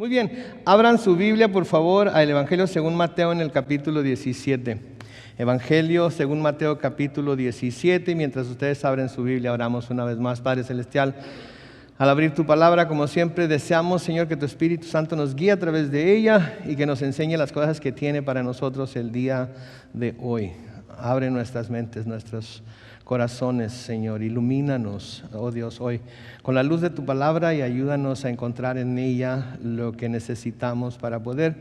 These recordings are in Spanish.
Muy bien, abran su Biblia por favor al Evangelio según Mateo en el capítulo 17. Evangelio según Mateo capítulo 17. Mientras ustedes abren su Biblia, oramos una vez más. Padre Celestial, al abrir tu palabra, como siempre, deseamos, Señor, que tu Espíritu Santo nos guíe a través de ella y que nos enseñe las cosas que tiene para nosotros el día de hoy. Abre nuestras mentes, nuestros corazones, Señor. Ilumínanos, oh Dios, hoy con la luz de tu palabra y ayúdanos a encontrar en ella lo que necesitamos para poder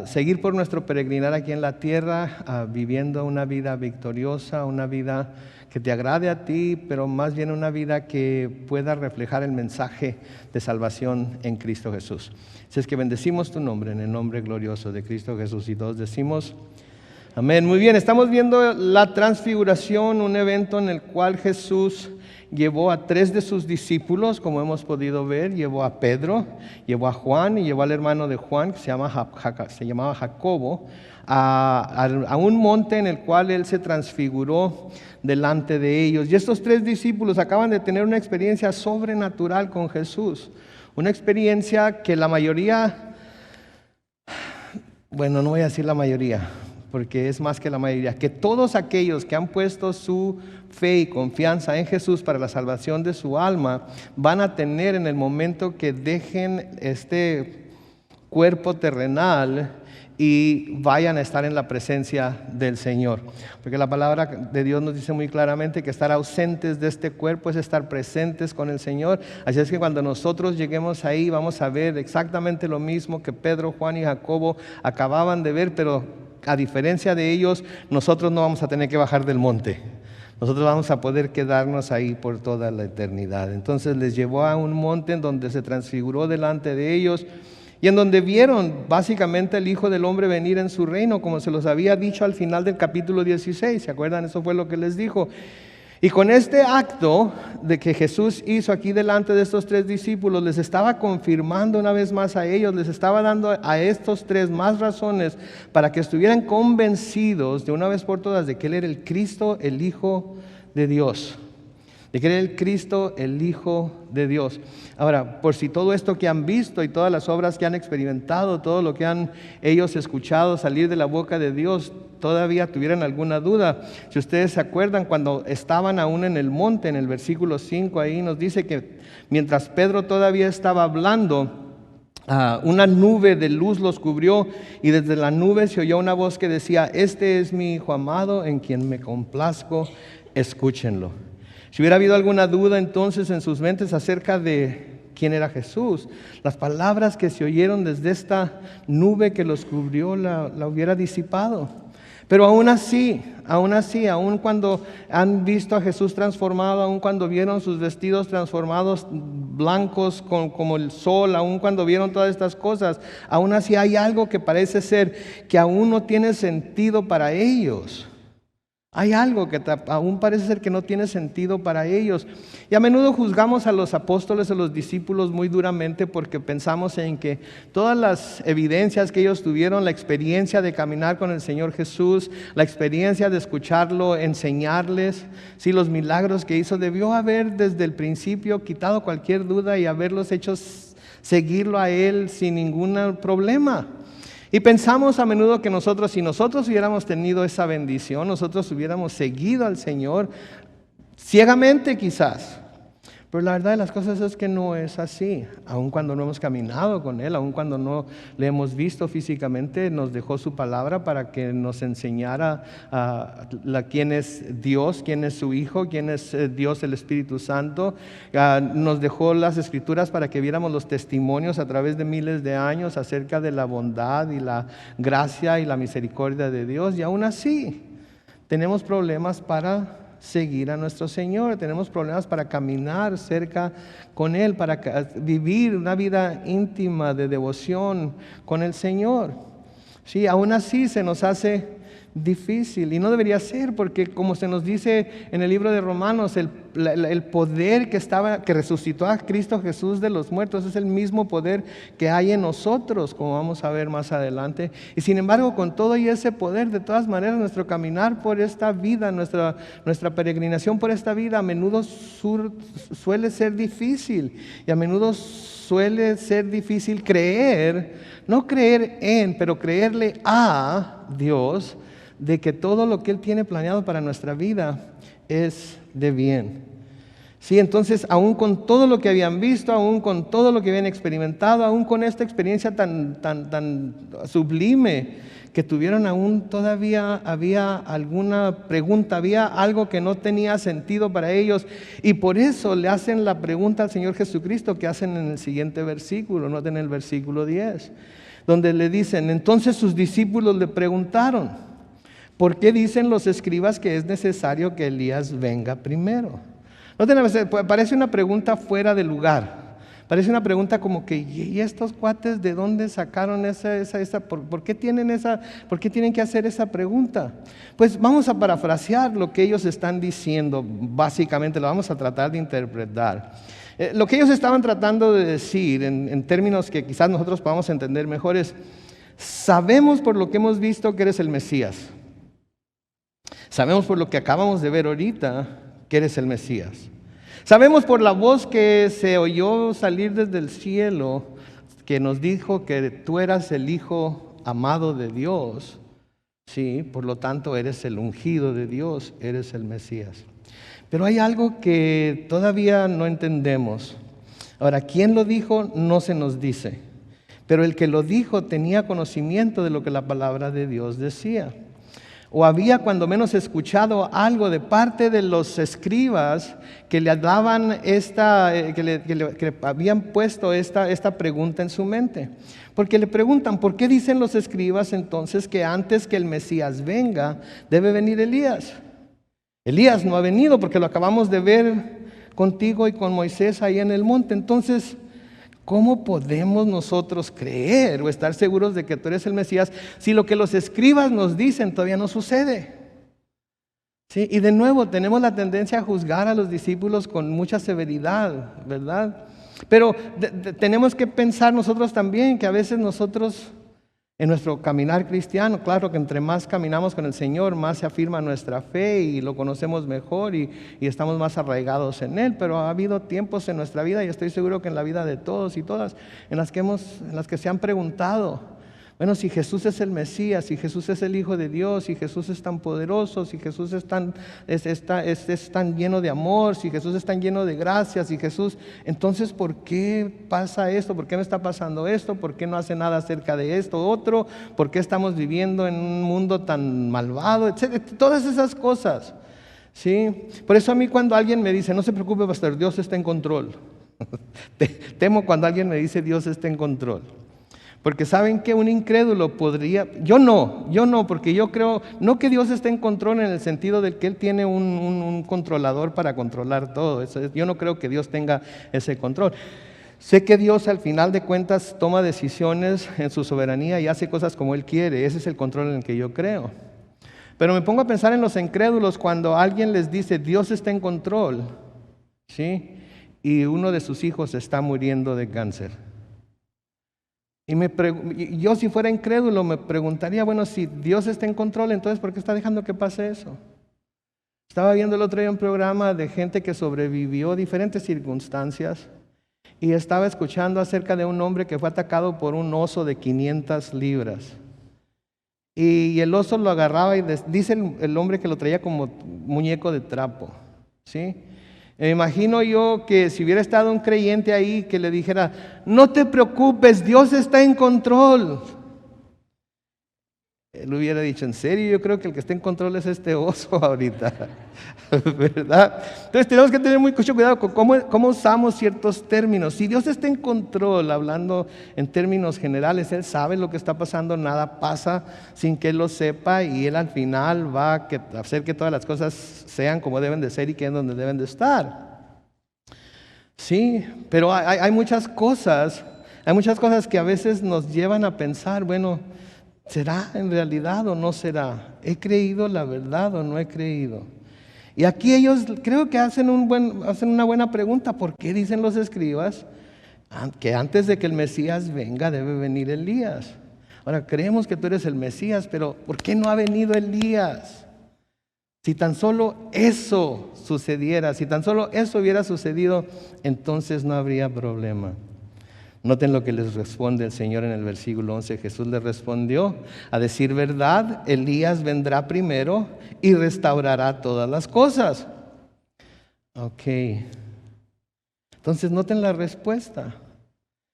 seguir por nuestro peregrinar aquí en la tierra, viviendo una vida victoriosa, una vida que te agrade a ti, pero más bien una vida que pueda reflejar el mensaje de salvación en Cristo Jesús. Así es que bendecimos tu nombre en el nombre glorioso de Cristo Jesús y todos decimos amén. Muy bien, estamos viendo la transfiguración, un evento en el cual Jesús llevó a 3 de sus discípulos, como hemos podido ver. Llevó a Pedro, llevó a Juan y llevó al hermano de Juan, que se llamaba Jacobo, a un monte en el cual él se transfiguró delante de ellos. Y estos 3 discípulos acaban de tener una experiencia sobrenatural con Jesús, una experiencia que la mayoría, bueno, no voy a decir la mayoría, porque es más que la mayoría, que todos aquellos que han puesto su fe y confianza en Jesús para la salvación de su alma, van a tener en el momento que dejen este cuerpo terrenal y vayan a estar en la presencia del Señor. Porque la palabra de Dios nos dice muy claramente que estar ausentes de este cuerpo es estar presentes con el Señor. Así es que cuando nosotros lleguemos ahí vamos a ver exactamente lo mismo que Pedro, Juan y Jacobo acababan de ver, pero a diferencia de ellos, nosotros no vamos a tener que bajar del monte. Nosotros vamos a poder quedarnos ahí por toda la eternidad. Entonces les llevó a un monte en donde se transfiguró delante de ellos y en donde vieron básicamente al Hijo del Hombre venir en su reino, como se los había dicho al final del capítulo 16. ¿Se acuerdan? Eso fue lo que les dijo. Y con este acto de que Jesús hizo aquí delante de estos 3 discípulos, les estaba confirmando una vez más a ellos, les estaba dando a estos 3 más razones para que estuvieran convencidos de una vez por todas de que Él era el Cristo, el Hijo de Dios. De que era el Cristo, el Hijo de Dios. Ahora, por si todo esto que han visto y todas las obras que han experimentado, todo lo que han ellos escuchado salir de la boca de Dios, todavía tuvieran alguna duda. Si ustedes se acuerdan, cuando estaban aún en el monte, en el versículo 5, ahí nos dice que mientras Pedro todavía estaba hablando, una nube de luz los cubrió y desde la nube se oyó una voz que decía: este es mi Hijo amado en quien me complazco, escúchenlo. Si hubiera habido alguna duda entonces en sus mentes acerca de quién era Jesús, las palabras que se oyeron desde esta nube que los cubrió la hubiera disipado. Pero aún así, aún cuando han visto a Jesús transformado, aún cuando vieron sus vestidos transformados blancos como el sol, aún cuando vieron todas estas cosas, aún así hay algo que parece ser que aún no tiene sentido para ellos. Hay algo que aún parece ser que no tiene sentido para ellos. Y a menudo juzgamos a los apóstoles, a los discípulos muy duramente porque pensamos en que todas las evidencias que ellos tuvieron, la experiencia de caminar con el Señor Jesús, la experiencia de escucharlo, enseñarles, sí, los milagros que hizo, debió haber desde el principio quitado cualquier duda y haberlos hecho seguirlo a Él sin ningún problema. Y pensamos a menudo que nosotros, si nosotros hubiéramos tenido esa bendición, nosotros hubiéramos seguido al Señor ciegamente quizás. Pero la verdad de las cosas es que no es así. Aun cuando no hemos caminado con Él, aun cuando no le hemos visto físicamente, nos dejó su palabra para que nos enseñara quién es Dios, quién es su Hijo, quién es Dios el Espíritu Santo. Nos dejó las Escrituras para que viéramos los testimonios a través de miles de años acerca de la bondad y la gracia y la misericordia de Dios. Y aún así tenemos problemas para seguir a nuestro Señor, tenemos problemas para caminar cerca con Él, para vivir una vida íntima de devoción con el Señor. Sí, aún así se nos hace difícil. Y no debería ser, porque como se nos dice en el libro de Romanos, el poder que resucitó a Cristo Jesús de los muertos es el mismo poder que hay en nosotros, como vamos a ver más adelante. Y sin embargo, con todo y ese poder, de todas maneras, nuestro caminar por esta vida, nuestra peregrinación por esta vida, a menudo suele ser difícil. Y a menudo suele ser difícil creer, no creer en, pero creerle a Dios, de que todo lo que Él tiene planeado para nuestra vida es de bien. Sí, entonces, aún con todo lo que habían visto, aún con todo lo que habían experimentado, aún con esta experiencia tan sublime que tuvieron, aún todavía había alguna pregunta, había algo que no tenía sentido para ellos, y por eso le hacen la pregunta al Señor Jesucristo que hacen en el siguiente versículo, noten el versículo 10, donde le dicen: entonces sus discípulos le preguntaron: ¿por qué dicen los escribas que es necesario que Elías venga primero? Noten, parece una pregunta fuera de lugar. Parece una pregunta como que, ¿y estos cuates de dónde sacaron ¿por qué tienen que hacer esa pregunta? Pues vamos a parafrasear lo que ellos están diciendo, básicamente lo vamos a tratar de interpretar. Lo que ellos estaban tratando de decir, en términos que quizás nosotros podamos entender mejor, es: sabemos por lo que hemos visto que eres el Mesías. Sabemos por lo que acabamos de ver ahorita que eres el Mesías. Sabemos por la voz que se oyó salir desde el cielo, que nos dijo que tú eras el Hijo amado de Dios. Sí, por lo tanto eres el ungido de Dios, eres el Mesías. Pero hay algo que todavía no entendemos. Ahora, ¿quién lo dijo? No se nos dice. Pero el que lo dijo tenía conocimiento de lo que la palabra de Dios decía. O había cuando menos escuchado algo de parte de los escribas que le daban que habían puesto esta pregunta en su mente. Porque le preguntan: ¿por qué dicen los escribas entonces que antes que el Mesías venga debe venir Elías? Elías no ha venido, porque lo acabamos de ver contigo y con Moisés ahí en el monte. Entonces, ¿cómo podemos nosotros creer o estar seguros de que tú eres el Mesías si lo que los escribas nos dicen todavía no sucede? ¿Sí? Y de nuevo tenemos la tendencia a juzgar a los discípulos con mucha severidad, ¿verdad? Pero tenemos que pensar nosotros también que a veces nosotros, en nuestro caminar cristiano, claro que entre más caminamos con el Señor, más se afirma nuestra fe y lo conocemos mejor y estamos más arraigados en Él. Pero ha habido tiempos en nuestra vida, y estoy seguro que en la vida de todos y todas, en las que se han preguntado: bueno, si Jesús es el Mesías, si Jesús es el Hijo de Dios, si Jesús es tan poderoso, si Jesús es tan lleno de amor, si Jesús es tan lleno de gracia, si Jesús, entonces ¿por qué pasa esto? ¿Por qué me está pasando esto? ¿Por qué no hace nada acerca de esto otro? ¿Por qué estamos viviendo en un mundo tan malvado? Etcétera. Todas esas cosas, ¿sí? Por eso a mí cuando alguien me dice: no se preocupe, pastor, Dios está en control. Temo cuando alguien me dice Dios está en control. Porque saben que un incrédulo podría, yo no, porque yo creo, no que Dios esté en control en el sentido de que Él tiene un controlador para controlar todo. Yo no creo que Dios tenga ese control. Sé que Dios al final de cuentas toma decisiones en su soberanía y hace cosas como Él quiere. Ese es el control en el que yo creo. Pero me pongo a pensar en los incrédulos cuando alguien les dice Dios está en control, ¿sí? Y uno de sus hijos está muriendo de cáncer. Y yo, si fuera incrédulo, me preguntaría: bueno, si Dios está en control, entonces ¿por qué está dejando que pase eso? Estaba viendo el otro día un programa de gente que sobrevivió a diferentes circunstancias, y estaba escuchando acerca de un hombre que fue atacado por un oso de 500 libras. Y el oso lo agarraba y dice el hombre que lo traía como muñeco de trapo, ¿sí? Me imagino yo que si hubiera estado un creyente ahí que le dijera: no te preocupes, Dios está en control, él hubiera dicho: ¿en serio? Yo creo que el que está en control es este oso ahorita, ¿verdad? Entonces tenemos que tener mucho cuidado con cómo usamos ciertos términos. Si Dios está en control, hablando en términos generales, Él sabe lo que está pasando, nada pasa sin que Él lo sepa, y Él al final va a hacer que todas las cosas sean como deben de ser y queden donde deben de estar. Sí, pero hay muchas cosas que a veces nos llevan a pensar: bueno, ¿Será en realidad o no será? ¿He creído la verdad o no he creído? Y aquí ellos creo que hacen una buena pregunta. ¿Por qué dicen los escribas que antes de que el Mesías venga debe venir Elías? Ahora, creemos que tú eres el Mesías, pero ¿por qué no ha venido Elías? Si tan solo eso sucediera, si tan solo eso hubiera sucedido, entonces no habría problema. Noten lo que les responde el Señor en el versículo 11. Jesús les respondió: a decir verdad, Elías vendrá primero y restaurará todas las cosas. Ok. Entonces noten la respuesta.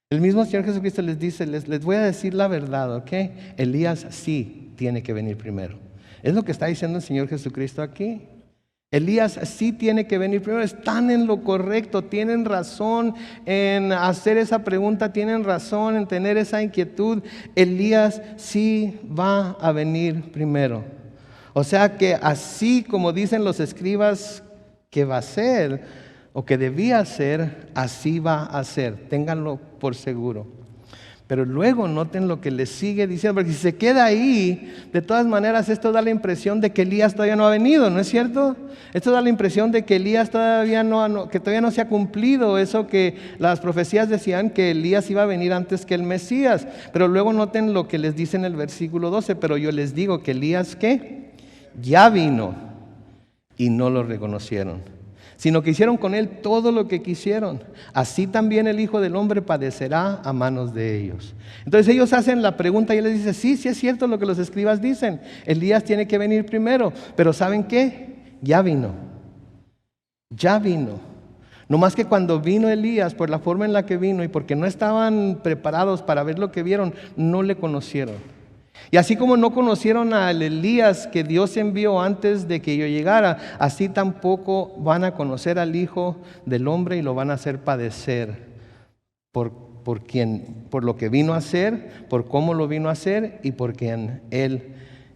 El mismo Señor Jesucristo les dice, les voy a decir la verdad, ¿ok? Elías sí tiene que venir primero. Es lo que está diciendo el Señor Jesucristo aquí. Elías sí tiene que venir primero. Están en lo correcto, tienen razón en hacer esa pregunta, tienen razón en tener esa inquietud. Elías sí va a venir primero. O sea que así como dicen los escribas que va a ser o que debía ser, así va a ser. Ténganlo por seguro. Pero luego noten lo que le sigue diciendo, porque si se queda ahí, de todas maneras esto da la impresión de que Elías todavía no ha venido, ¿no es cierto? Esto da la impresión de que Elías todavía que todavía no se ha cumplido eso que las profecías decían, que Elías iba a venir antes que el Mesías. Pero luego noten lo que les dice en el versículo 12, pero yo les digo que Elías, ¿qué? Ya vino y no lo reconocieron, sino que hicieron con él todo lo que quisieron. Así también el Hijo del Hombre padecerá a manos de ellos. Entonces ellos hacen la pregunta y él les dice, sí es cierto lo que los escribas dicen. Elías tiene que venir primero, pero ¿saben qué? Ya vino. No más que cuando vino Elías, por la forma en la que vino y porque no estaban preparados para ver lo que vieron, no le conocieron. Y así como no conocieron al Elías que Dios envió antes de que yo llegara, así tampoco van a conocer al Hijo del Hombre y lo van a hacer padecer por lo que vino a hacer, por cómo lo vino a hacer y por quien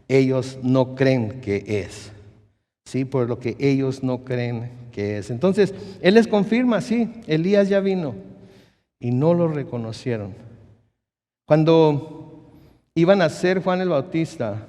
ellos no creen que es. Sí, por lo que ellos no creen que es. Entonces, Él les confirma, sí, Elías ya vino y no lo reconocieron. Cuando iban a ser Juan el Bautista,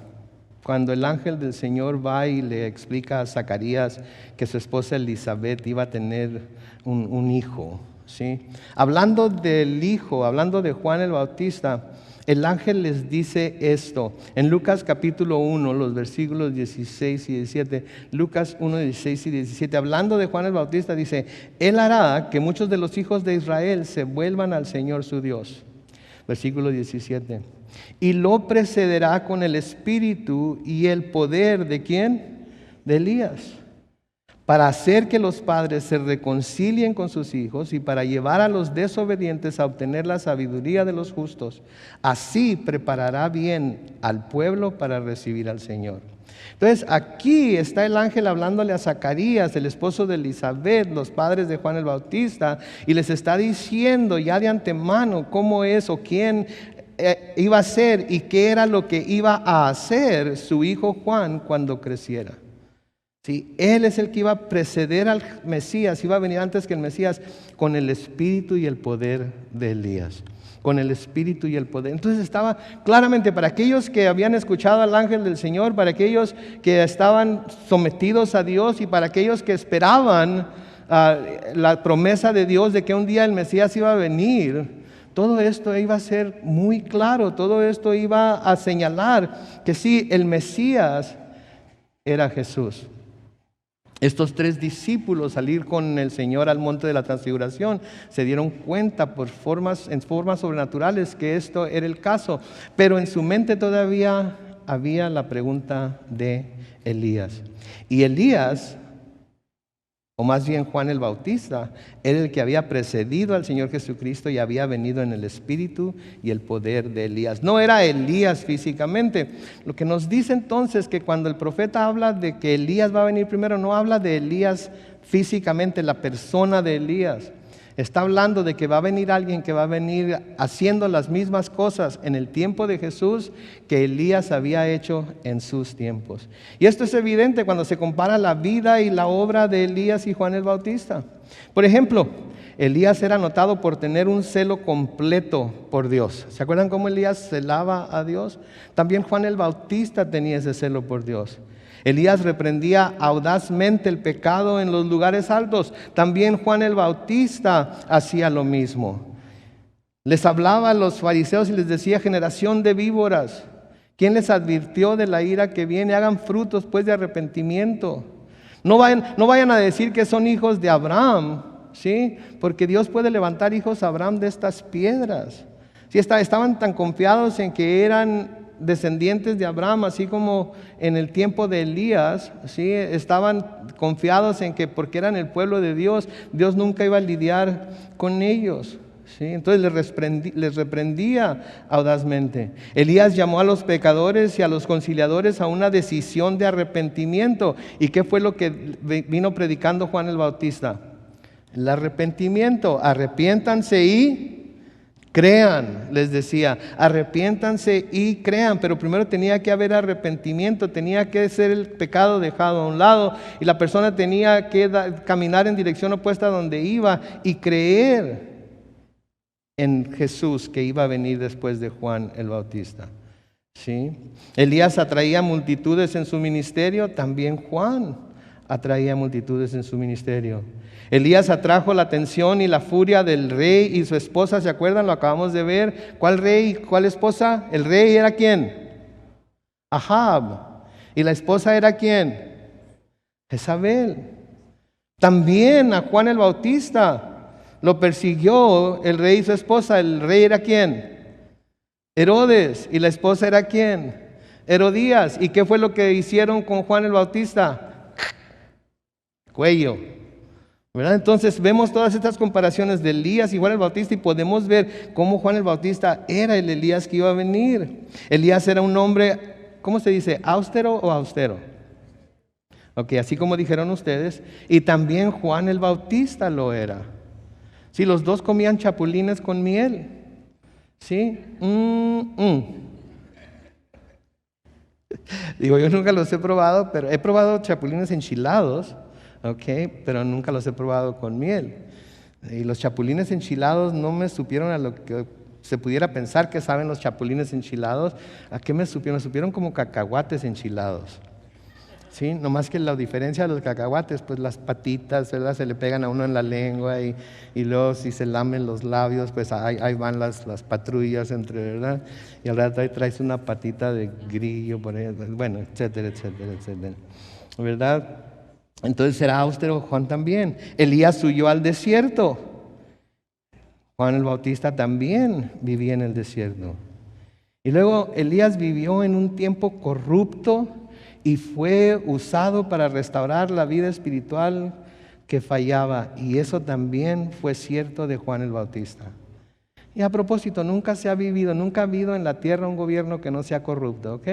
cuando el ángel del Señor va y le explica a Zacarías que su esposa Elizabeth iba a tener un hijo, ¿sí? Hablando del hijo, hablando de Juan el Bautista, el ángel les dice esto en Lucas capítulo 1, los versículos 16 y 17. Lucas 1, 16 y 17, hablando de Juan el Bautista, dice: Él hará que muchos de los hijos de Israel se vuelvan al Señor su Dios. Versículo 17. Y lo precederá con el espíritu y el poder ¿de quién? De Elías, para hacer que los padres se reconcilien con sus hijos y para llevar a los desobedientes a obtener la sabiduría de los justos. Así preparará bien al pueblo para recibir al Señor. Entonces aquí está el ángel hablándole a Zacarías, el esposo de Elizabeth, los padres de Juan el Bautista, y les está diciendo ya de antemano cómo es o quién iba a ser y qué era lo que iba a hacer su hijo Juan cuando creciera. ¿Sí? Él es el que iba a preceder al Mesías, iba a venir antes que el Mesías con el espíritu y el poder de Elías. Con el espíritu y el poder. Entonces estaba claramente para aquellos que habían escuchado al ángel del Señor, para aquellos que estaban sometidos a Dios y para aquellos que esperaban la promesa de Dios de que un día el Mesías iba a venir. Todo esto iba a ser muy claro, todo esto iba a señalar que sí, el Mesías era Jesús. Estos 3 discípulos al ir con el Señor al monte de la transfiguración se dieron cuenta en formas sobrenaturales que esto era el caso, pero en su mente todavía había la pregunta de Elías. Y Elías, o más bien Juan el Bautista, era el que había precedido al Señor Jesucristo y había venido en el espíritu y el poder de Elías. No era Elías físicamente. Lo que nos dice entonces que cuando el profeta habla de que Elías va a venir primero, no habla de Elías físicamente, la persona de Elías. Está hablando de que va a venir alguien que va a venir haciendo las mismas cosas en el tiempo de Jesús que Elías había hecho en sus tiempos. Y esto es evidente cuando se compara la vida y la obra de Elías y Juan el Bautista. Por ejemplo, Elías era notado por tener un celo completo por Dios. ¿Se acuerdan cómo Elías celaba a Dios? También Juan el Bautista tenía ese celo por Dios. Elías reprendía audazmente el pecado en los lugares altos. También Juan el Bautista hacía lo mismo. Les hablaba a los fariseos y les decía: generación de víboras, ¿quién les advirtió de la ira que viene? Hagan frutos pues de arrepentimiento. No vayan a decir que son hijos de Abraham, ¿sí? Porque Dios puede levantar hijos a Abraham de estas piedras. ¿Sí? Estaban tan confiados en que eran descendientes de Abraham, así como en el tiempo de Elías, ¿sí? Estaban confiados en que porque eran el pueblo de Dios, Dios nunca iba a lidiar con ellos, ¿sí? Entonces les reprendía audazmente. Elías llamó a los pecadores y a los conciliadores a una decisión de arrepentimiento. ¿Y qué fue lo que vino predicando Juan el Bautista? El arrepentimiento. Arrepiéntanse y crean, les decía, arrepiéntanse y crean, pero primero tenía que haber arrepentimiento, tenía que ser el pecado dejado a un lado y la persona tenía que caminar en dirección opuesta a donde iba y creer en Jesús que iba a venir después de Juan el Bautista. ¿Sí? Elías atraía multitudes en su ministerio, también Juan atraía multitudes en su ministerio. Elías atrajo la atención y la furia del rey y su esposa, ¿se acuerdan? Lo acabamos de ver. ¿Cuál rey? ¿Cuál esposa? El rey era ¿quién? Ahab. ¿Y la esposa era quién? Jezabel. También a Juan el Bautista lo persiguió el rey y su esposa. ¿El rey era quién? Herodes. ¿Y la esposa era quién? Herodías. ¿Y qué fue lo que hicieron con Juan el Bautista? Cuello. ¿Verdad? Entonces vemos todas estas comparaciones de Elías y Juan el Bautista y podemos ver cómo Juan el Bautista era el Elías que iba a venir. Elías era un hombre, ¿cómo se dice? ¿Austero o austero? Ok, así como dijeron ustedes. Y también Juan el Bautista lo era. Sí, los dos comían chapulines con miel. ¿Sí? Digo, yo nunca los he probado, pero he probado chapulines enchilados. Ok, pero nunca los he probado con miel. Y los chapulines enchilados no me supieron a lo que se pudiera pensar que saben los chapulines enchilados. ¿A qué me supieron? Me supieron como cacahuates enchilados. Sí, nomás que la diferencia de los cacahuates, pues las patitas, ¿verdad? Se le pegan a uno en la lengua y luego si se lamen los labios, pues ahí van las patrullas entre, ¿verdad? Y al rato ahí traes una patita de grillo, por ahí, bueno, etcétera, etcétera, etcétera. ¿Verdad? Entonces era austero Juan también. Elías huyó al desierto. Juan el Bautista también vivía en el desierto. Y luego Elías vivió en un tiempo corrupto y fue usado para restaurar la vida espiritual que fallaba. Y eso también fue cierto de Juan el Bautista. Y a propósito, nunca ha habido en la tierra un gobierno que no sea corrupto, ¿ok?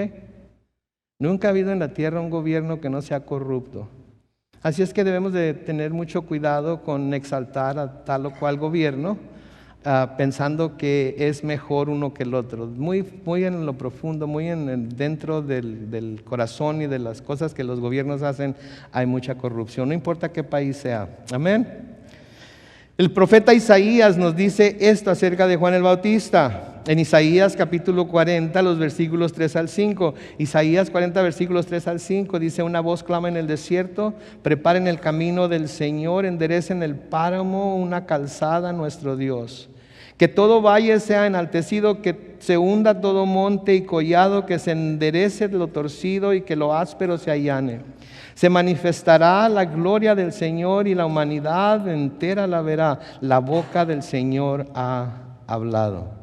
Nunca ha habido en la tierra un gobierno que no sea corrupto. Así es que debemos de tener mucho cuidado con exaltar a tal o cual gobierno, pensando que es mejor uno que el otro. Muy en lo profundo, dentro del corazón y de las cosas que los gobiernos hacen, hay mucha corrupción, no importa qué país sea. Amén. El profeta Isaías nos dice esto acerca de Juan el Bautista. En Isaías capítulo 40, los versículos 3 al 5. Isaías 40, versículos 3 al 5 dice: una voz clama en el desierto, preparen el camino del Señor, enderecen el páramo, una calzada a nuestro Dios. Que todo valle sea enaltecido, que se hunda todo monte y collado, que se enderece lo torcido y que lo áspero se allane. Se manifestará la gloria del Señor y la humanidad entera la verá. La boca del Señor ha hablado.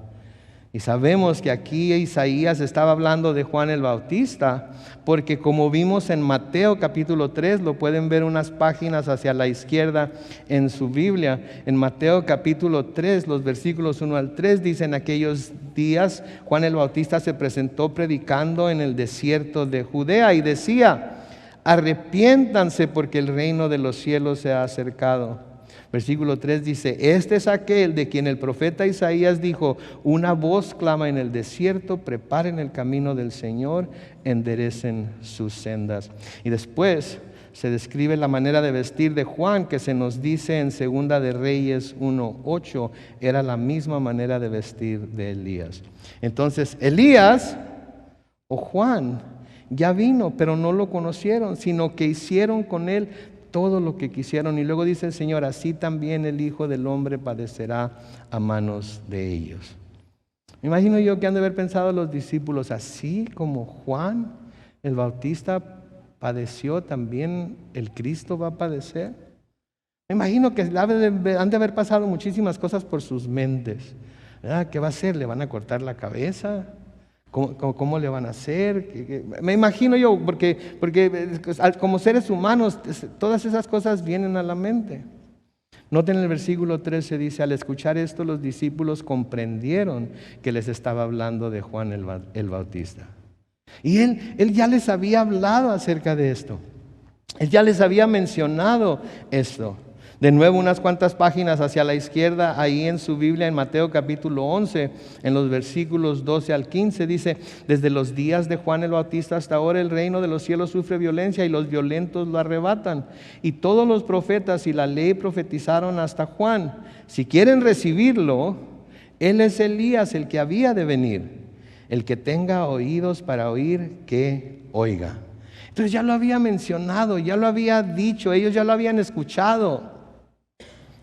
Y sabemos que aquí Isaías estaba hablando de Juan el Bautista, porque como vimos en Mateo capítulo 3, lo pueden ver unas páginas hacia la izquierda en su Biblia. En Mateo capítulo 3, los versículos 1 al 3 dicen: aquellos días Juan el Bautista se presentó predicando en el desierto de Judea y decía: arrepiéntanse porque el reino de los cielos se ha acercado. Versículo 3 dice: este es aquel de quien el profeta Isaías dijo: una voz clama en el desierto, preparen el camino del Señor, enderecen sus sendas. Y después se describe la manera de vestir de Juan, que se nos dice en Segunda de Reyes 1:8, era la misma manera de vestir de Elías. Entonces, Elías o Juan ya vino, pero no lo conocieron, sino que hicieron con él todo lo que quisieron. Y luego dice el Señor, así también el Hijo del Hombre padecerá a manos de ellos. Me imagino yo que han de haber pensado los discípulos, así como Juan el Bautista padeció, también el Cristo va a padecer. Me imagino que han de haber pasado muchísimas cosas por sus mentes. ¿Verdad? ¿Qué va a hacer? ¿Le van a cortar la cabeza? ¿Cómo le van a hacer? Me imagino yo, porque como seres humanos, todas esas cosas vienen a la mente. Noten el versículo 13, dice, al escuchar esto los discípulos comprendieron que les estaba hablando de Juan el Bautista. Y él ya les había hablado acerca de esto. Él ya les había mencionado esto. De nuevo, unas cuantas páginas hacia la izquierda, ahí en su Biblia, en Mateo capítulo 11, en los versículos 12 al 15, dice, desde los días de Juan el Bautista hasta ahora el reino de los cielos sufre violencia y los violentos lo arrebatan. Y todos los profetas y la ley profetizaron hasta Juan. Si quieren recibirlo, él es Elías, el que había de venir. El que tenga oídos para oír, que oiga. Entonces ya lo había mencionado, ya lo había dicho, ellos ya lo habían escuchado.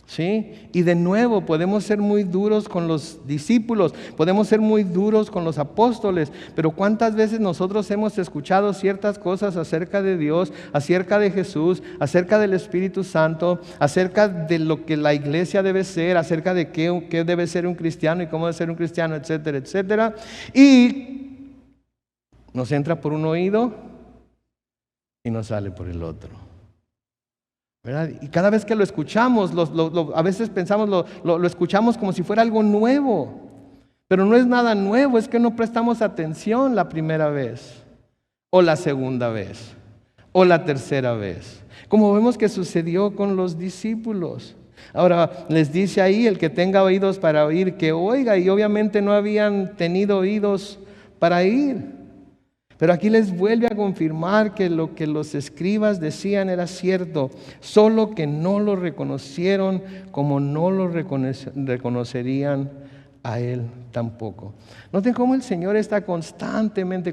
¿Sí? Y de nuevo podemos ser muy duros con los discípulos, podemos ser muy duros con los apóstoles, pero ¿cuántas veces nosotros hemos escuchado ciertas cosas acerca de Dios, acerca de Jesús, acerca del Espíritu Santo, acerca de lo que la iglesia debe ser, acerca de qué debe ser un cristiano y cómo debe ser un cristiano, etcétera, etcétera? Y nos entra por un oído y nos sale por el otro. ¿Verdad? Y cada vez que lo escuchamos, a veces pensamos, lo escuchamos como si fuera algo nuevo, pero no es nada nuevo, es que no prestamos atención la primera vez, o la segunda vez, o la tercera vez, como vemos que sucedió con los discípulos. Ahora les dice ahí, el que tenga oídos para oír, que oiga, y obviamente no habían tenido oídos para oír. Pero aquí les vuelve a confirmar que lo que los escribas decían era cierto, solo que no lo reconocieron como no lo reconocerían a Él tampoco. Noten cómo el Señor está constantemente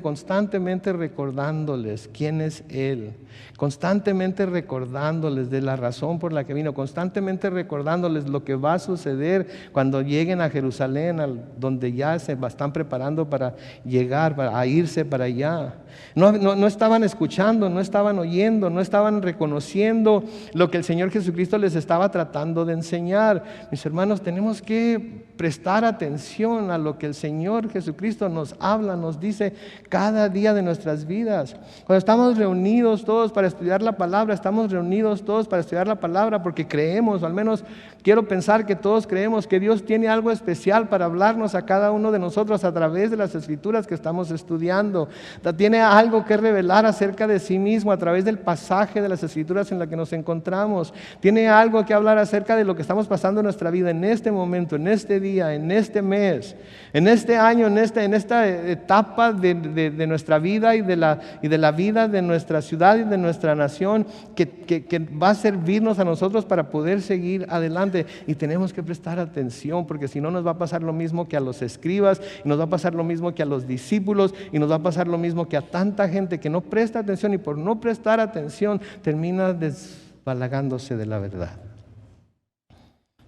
recordándoles quién es Él, constantemente recordándoles de la razón por la que vino, constantemente recordándoles lo que va a suceder cuando lleguen a Jerusalén, donde ya se están preparando para llegar, para irse para allá. No estaban escuchando, no estaban oyendo, no estaban reconociendo lo que el Señor Jesucristo les estaba tratando de enseñar. Mis hermanos, tenemos que prestar atención a lo que el Señor Jesucristo nos habla, nos dice cada día de nuestras vidas. Cuando estamos reunidos todos para estudiar la palabra, estamos reunidos todos para estudiar la palabra porque creemos, o al menos quiero pensar que todos creemos que Dios tiene algo especial para hablarnos a cada uno de nosotros a través de las escrituras que estamos estudiando. Tiene algo que revelar acerca de sí mismo a través del pasaje de las escrituras en la que nos encontramos. Tiene algo que hablar acerca de lo que estamos pasando en nuestra vida en este momento, en este día, en este mes, en este año, en esta etapa de nuestra vida y de la vida de nuestra ciudad y de nuestra nación, que va a servirnos a nosotros para poder seguir adelante. Y tenemos que prestar atención, porque si no nos va a pasar lo mismo que a los escribas, y nos va a pasar lo mismo que a los discípulos, y nos va a pasar lo mismo que a tanta gente que no presta atención, y por no prestar atención termina desbalagándose de la verdad.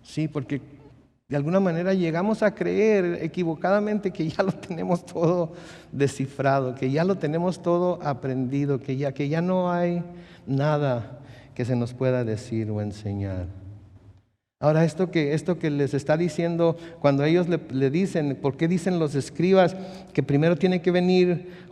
Sí, porque de alguna manera llegamos a creer equivocadamente que ya lo tenemos todo descifrado, que ya lo tenemos todo aprendido, que ya no hay nada que se nos pueda decir o enseñar. Ahora, esto que les está diciendo, cuando ellos le dicen, ¿por qué dicen los escribas que primero tiene que venir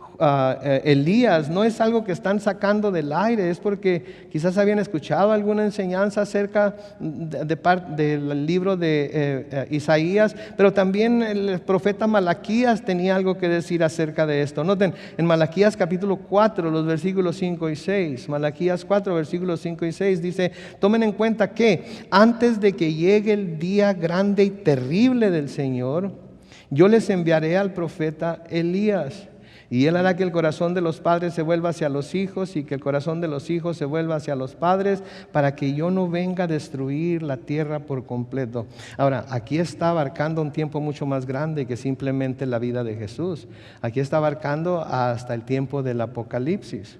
Elías? No es algo que están sacando del aire, es porque quizás habían escuchado alguna enseñanza acerca del libro de Isaías, pero también el profeta Malaquías tenía algo que decir acerca de esto. Noten, en Malaquías capítulo 4, los versículos 5 y 6, Malaquías 4, versículos 5 y 6 dice, tomen en cuenta que antes de que llegue el día grande y terrible del Señor, yo les enviaré al profeta Elías. Y Él hará que el corazón de los padres se vuelva hacia los hijos y que el corazón de los hijos se vuelva hacia los padres, para que yo no venga a destruir la tierra por completo. Ahora, aquí está abarcando un tiempo mucho más grande que simplemente la vida de Jesús. Aquí está abarcando hasta el tiempo del Apocalipsis.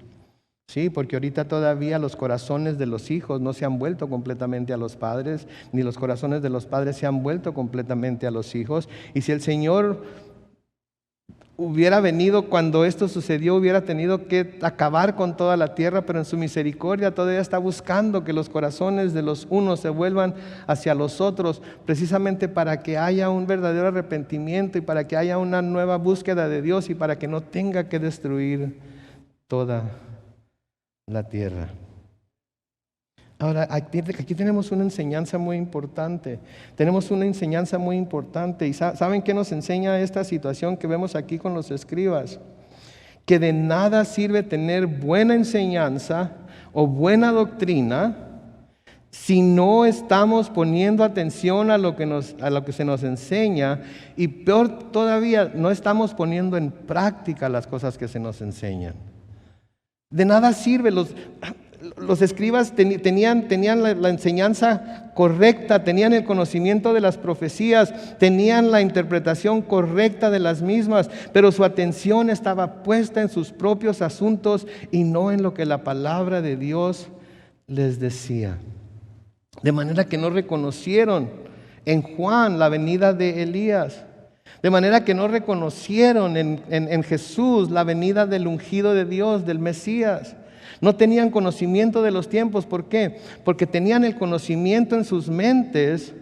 Sí, porque ahorita todavía los corazones de los hijos no se han vuelto completamente a los padres, ni los corazones de los padres se han vuelto completamente a los hijos. Y si el Señor hubiera venido cuando esto sucedió, hubiera tenido que acabar con toda la tierra, pero en su misericordia todavía está buscando que los corazones de los unos se vuelvan hacia los otros, precisamente para que haya un verdadero arrepentimiento y para que haya una nueva búsqueda de Dios y para que no tenga que destruir toda la tierra. Ahora, aquí tenemos una enseñanza muy importante. Tenemos una enseñanza muy importante. ¿Y saben qué nos enseña esta situación que vemos aquí con los escribas? Que de nada sirve tener buena enseñanza o buena doctrina si no estamos poniendo atención a lo que se nos enseña, y peor todavía, no estamos poniendo en práctica las cosas que se nos enseñan. De nada sirve. Los escribas tenían la enseñanza correcta, tenían el conocimiento de las profecías, tenían la interpretación correcta de las mismas, pero su atención estaba puesta en sus propios asuntos y no en lo que la palabra de Dios les decía. De manera que no reconocieron en Juan la venida de Elías. De manera que no reconocieron en Jesús la venida del ungido de Dios, del Mesías. No tenían conocimiento de los tiempos. ¿Por qué? Porque tenían el conocimiento en sus mentes,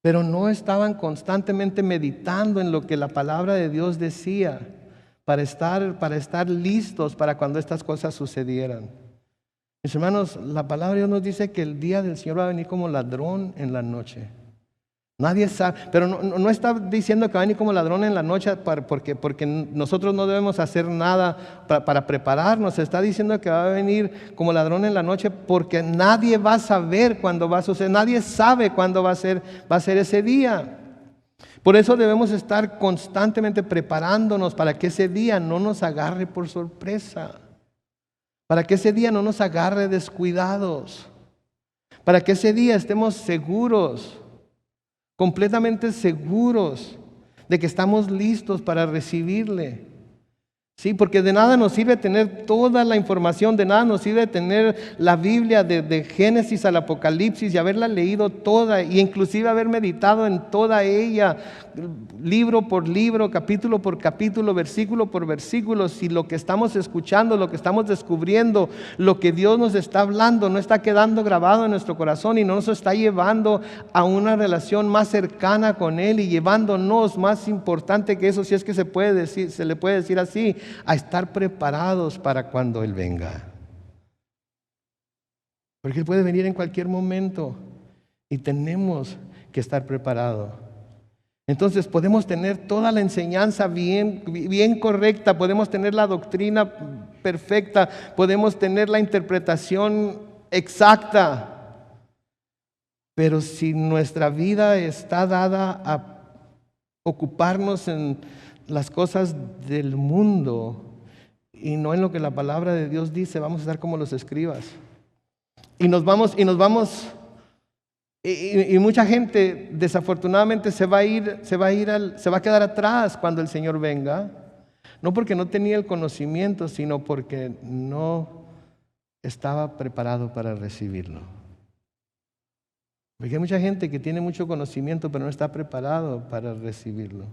pero no estaban constantemente meditando en lo que la palabra de Dios decía para estar listos para cuando estas cosas sucedieran. Mis hermanos, la palabra de Dios nos dice que el día del Señor va a venir como ladrón en la noche. Nadie sabe, pero no está diciendo que va a venir como ladrón en la noche porque nosotros no debemos hacer nada para prepararnos. Está diciendo que va a venir como ladrón en la noche porque nadie va a saber cuándo va a suceder. Nadie sabe cuándo va a ser ese día. Por eso debemos estar constantemente preparándonos para que ese día no nos agarre por sorpresa. Para que ese día no nos agarre descuidados. Para que ese día estemos seguros, completamente seguros de que estamos listos para recibirle. Sí, porque de nada nos sirve tener toda la información, de nada nos sirve tener la Biblia de Génesis al Apocalipsis y haberla leído toda, e inclusive haber meditado en toda ella, libro por libro, capítulo por capítulo, versículo por versículo, si lo que estamos escuchando, lo que estamos descubriendo, lo que Dios nos está hablando no está quedando grabado en nuestro corazón y no nos está llevando a una relación más cercana con Él y llevándonos, más importante que eso, si es que se le puede decir así, a estar preparados para cuando Él venga. Porque Él puede venir en cualquier momento y tenemos que estar preparados. Entonces podemos tener toda la enseñanza bien correcta, podemos tener la doctrina perfecta, podemos tener la interpretación exacta, pero si nuestra vida está dada a ocuparnos en las cosas del mundo y no en lo que la palabra de Dios dice, vamos a estar como los escribas. Y mucha gente desafortunadamente se va a quedar atrás cuando el Señor venga, no porque no tenía el conocimiento, sino porque no estaba preparado para recibirlo. Porque hay mucha gente que tiene mucho conocimiento, pero no está preparado para recibirlo.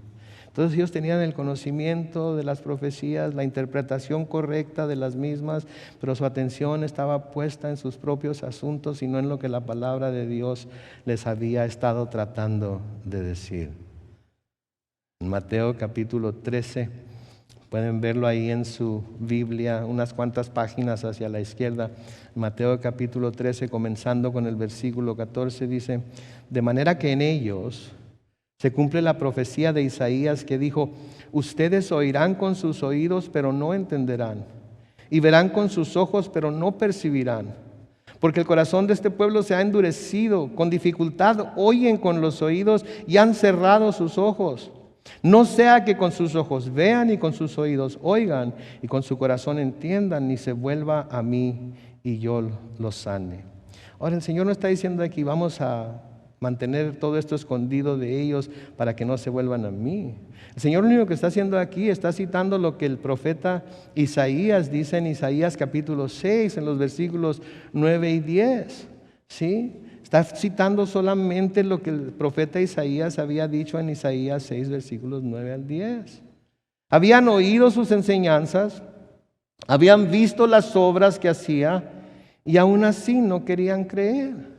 Entonces ellos tenían el conocimiento de las profecías, la interpretación correcta de las mismas, pero su atención estaba puesta en sus propios asuntos y no en lo que la palabra de Dios les había estado tratando de decir. En Mateo capítulo 13, pueden verlo ahí en su Biblia, unas cuantas páginas hacia la izquierda. Mateo capítulo 13, comenzando con el versículo 14, dice: de manera que en ellos se cumple la profecía de Isaías que dijo: ustedes oirán con sus oídos, pero no entenderán, y verán con sus ojos, pero no percibirán. Porque el corazón de este pueblo se ha endurecido, con dificultad oyen con los oídos y han cerrado sus ojos, No sea que con sus ojos vean y con sus oídos oigan y con su corazón entiendan y se vuelva a mí y yo los sane. Ahora el Señor no está diciendo aquí vamos a mantener todo esto escondido de ellos para que no se vuelvan a mí. El Señor lo único que está haciendo aquí está citando lo que el profeta Isaías dice en Isaías capítulo 6 en los versículos 9 y 10. ¿Sí? Está citando solamente lo que el profeta Isaías había dicho en Isaías 6 versículos 9 al 10. Habían oído sus enseñanzas, habían visto las obras que hacía y aún así no querían creer.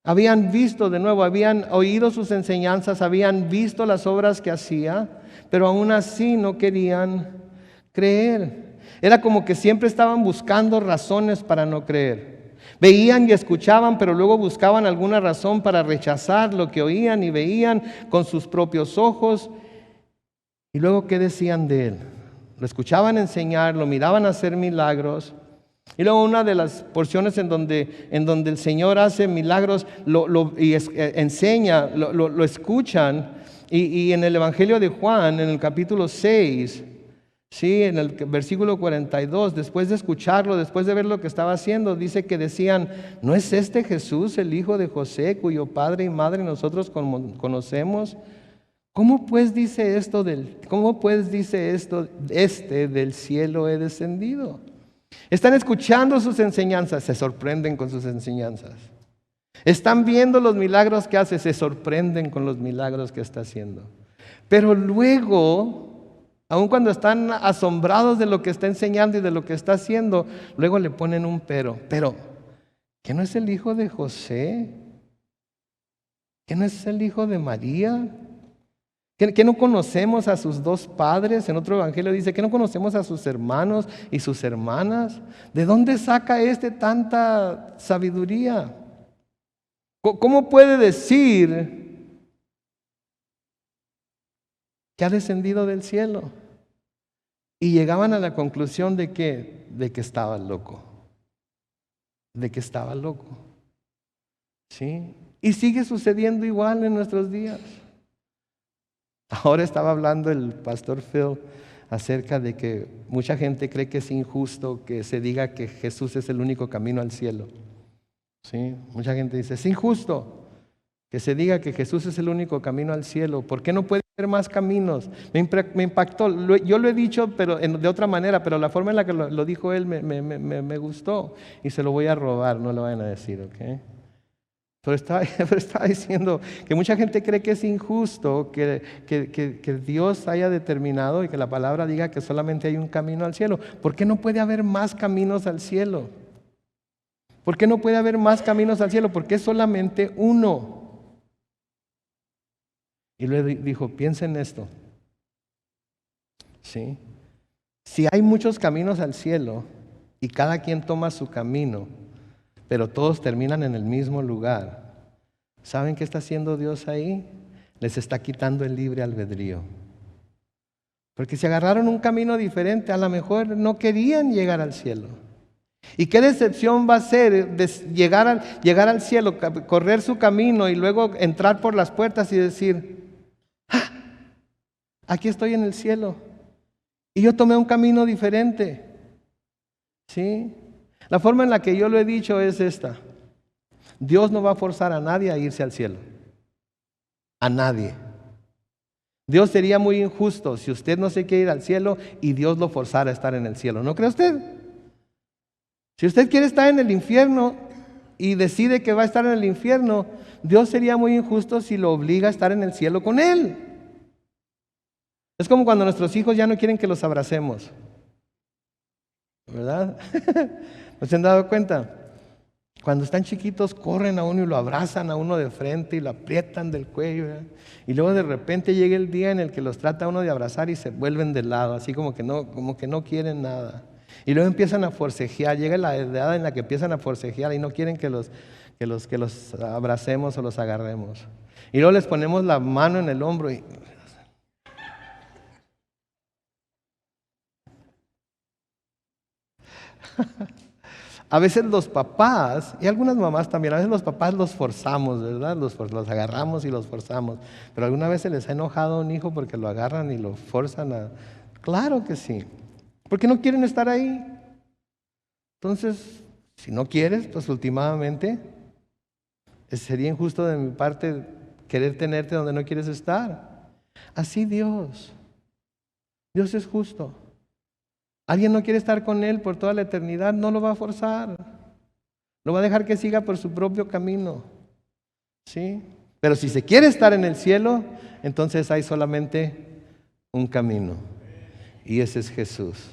Habían visto de nuevo, habían oído sus enseñanzas, habían visto las obras que hacía, pero aún así no querían creer. Era como que siempre estaban buscando razones para no creer. Veían y escuchaban, pero luego buscaban alguna razón para rechazar lo que oían y veían con sus propios ojos. Y luego, ¿qué decían de él? Lo escuchaban enseñar, lo miraban hacer milagros. Y luego una de las porciones en donde el Señor hace milagros enseña, lo escuchan. Y en el Evangelio de Juan, en el capítulo 6, sí, en el versículo 42, después de escucharlo, después de ver lo que estaba haciendo, dice que decían, ¿no es este Jesús el hijo de José, cuyo padre y madre nosotros conocemos? ¿Cómo pues dice esto del cielo he descendido? Están escuchando sus enseñanzas, se sorprenden con sus enseñanzas. Están viendo los milagros que hace, se sorprenden con los milagros que está haciendo. Pero luego, aun cuando están asombrados de lo que está enseñando y de lo que está haciendo, luego le ponen un pero. Pero, ¿qué no es el hijo de José? ¿Qué no es el hijo de María? ¿Que no conocemos a sus dos padres? En otro evangelio dice que no conocemos a sus hermanos y sus hermanas. ¿De dónde saca tanta sabiduría? ¿Cómo puede decir que ha descendido del cielo? Y llegaban a la conclusión de que estaba loco. De que estaba loco. ¿Sí? Y sigue sucediendo igual en nuestros días. Ahora estaba hablando el pastor Phil acerca de que mucha gente cree que es injusto que se diga que Jesús es el único camino al cielo. ¿Sí? Mucha gente dice, es injusto que se diga que Jesús es el único camino al cielo. ¿Por qué no puede haber más caminos? Me impactó. Yo lo he dicho pero de otra manera, pero la forma en la que lo dijo él me gustó y se lo voy a robar, no lo vayan a decir, ¿ok? Pero estaba diciendo que mucha gente cree que es injusto que Dios haya determinado y que la palabra diga que solamente hay un camino al cielo. ¿Por qué no puede haber más caminos al cielo? ¿Por qué no puede haber más caminos al cielo? Porque es solamente uno. Y luego dijo, piensa en esto. ¿Sí? Si hay muchos caminos al cielo y cada quien toma su camino, pero todos terminan en el mismo lugar, ¿saben qué está haciendo Dios ahí? Les está quitando el libre albedrío. Porque si agarraron un camino diferente, a lo mejor no querían llegar al cielo. ¿Y qué decepción va a ser llegar al cielo, correr su camino y luego entrar por las puertas y decir, ¡ah! Aquí estoy en el cielo y yo tomé un camino diferente. ¿Sí? La forma en la que yo lo he dicho es esta. Dios no va a forzar a nadie a irse al cielo. A nadie. Dios sería muy injusto si usted no se quiere ir al cielo y Dios lo forzara a estar en el cielo. ¿No cree usted? Si usted quiere estar en el infierno y decide que va a estar en el infierno, Dios sería muy injusto si lo obliga a estar en el cielo con Él. Es como cuando nuestros hijos ya no quieren que los abracemos. ¿Verdad? ¿No se han dado cuenta? Cuando están chiquitos corren a uno y lo abrazan a uno de frente y lo aprietan del cuello, ¿verdad? Y luego de repente llega el día en el que los trata uno de abrazar y se vuelven de lado, así como que no quieren nada. Y luego empiezan a forcejear, llega la edad en la que empiezan a forcejear y no quieren que los abracemos o los agarremos. Y luego les ponemos la mano en el hombro y A veces los papás, y algunas mamás también, a veces los papás los forzamos, ¿verdad? Los agarramos y los forzamos. Pero alguna vez se les ha enojado a un hijo porque lo agarran y lo forzan a... Claro que sí, porque no quieren estar ahí. Entonces, si no quieres, pues últimamente sería injusto de mi parte querer tenerte donde no quieres estar. Así Dios es justo. Alguien no quiere estar con Él por toda la eternidad, no lo va a forzar. Lo va a dejar que siga por su propio camino. ¿Sí? Pero si se quiere estar en el cielo, entonces hay solamente un camino. Y ese es Jesús.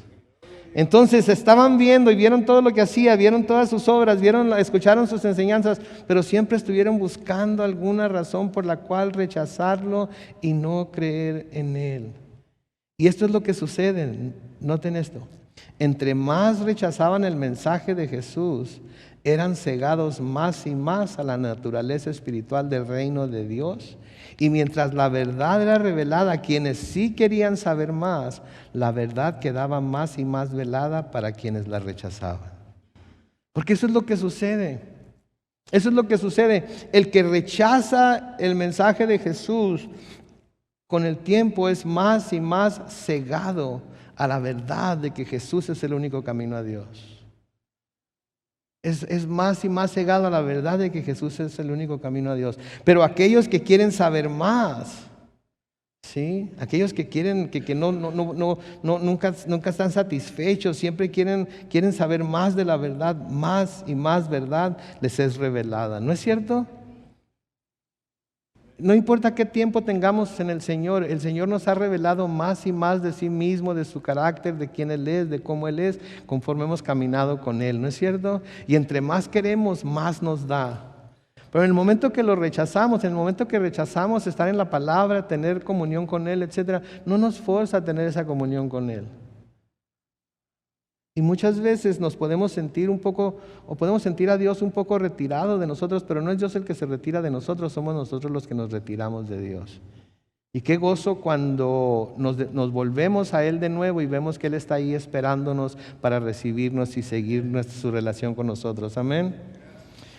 Entonces estaban viendo y vieron todo lo que hacía, vieron todas sus obras, escucharon sus enseñanzas, pero siempre estuvieron buscando alguna razón por la cual rechazarlo y no creer en Él. Y esto es lo que sucede, noten esto, entre más rechazaban el mensaje de Jesús, eran cegados más y más a la naturaleza espiritual del reino de Dios. Y mientras la verdad era revelada a quienes sí querían saber más, la verdad quedaba más y más velada para quienes la rechazaban. Porque eso es lo que sucede. Eso es lo que sucede. El que rechaza el mensaje de Jesús con el tiempo es más y más cegado a la verdad de que Jesús es el único camino a Dios. Es más y más cegado a la verdad de que Jesús es el único camino a Dios. Pero aquellos que quieren saber más, ¿sí? Aquellos que quieren, que nunca están satisfechos, siempre quieren saber más de la verdad, más y más verdad les es revelada. ¿No es cierto? No importa qué tiempo tengamos en el Señor nos ha revelado más y más de sí mismo, de su carácter, de quién Él es, de cómo Él es, conforme hemos caminado con Él, ¿no es cierto? Y entre más queremos, más nos da. Pero en el momento que lo rechazamos, en el momento que rechazamos estar en la palabra, tener comunión con Él, etcétera, no nos forza a tener esa comunión con Él. Y muchas veces nos podemos sentir un poco, o podemos sentir a Dios un poco retirado de nosotros, pero no es Dios el que se retira de nosotros, somos nosotros los que nos retiramos de Dios. Y qué gozo cuando nos volvemos a Él de nuevo y vemos que Él está ahí esperándonos para recibirnos y seguir su relación con nosotros. Amén.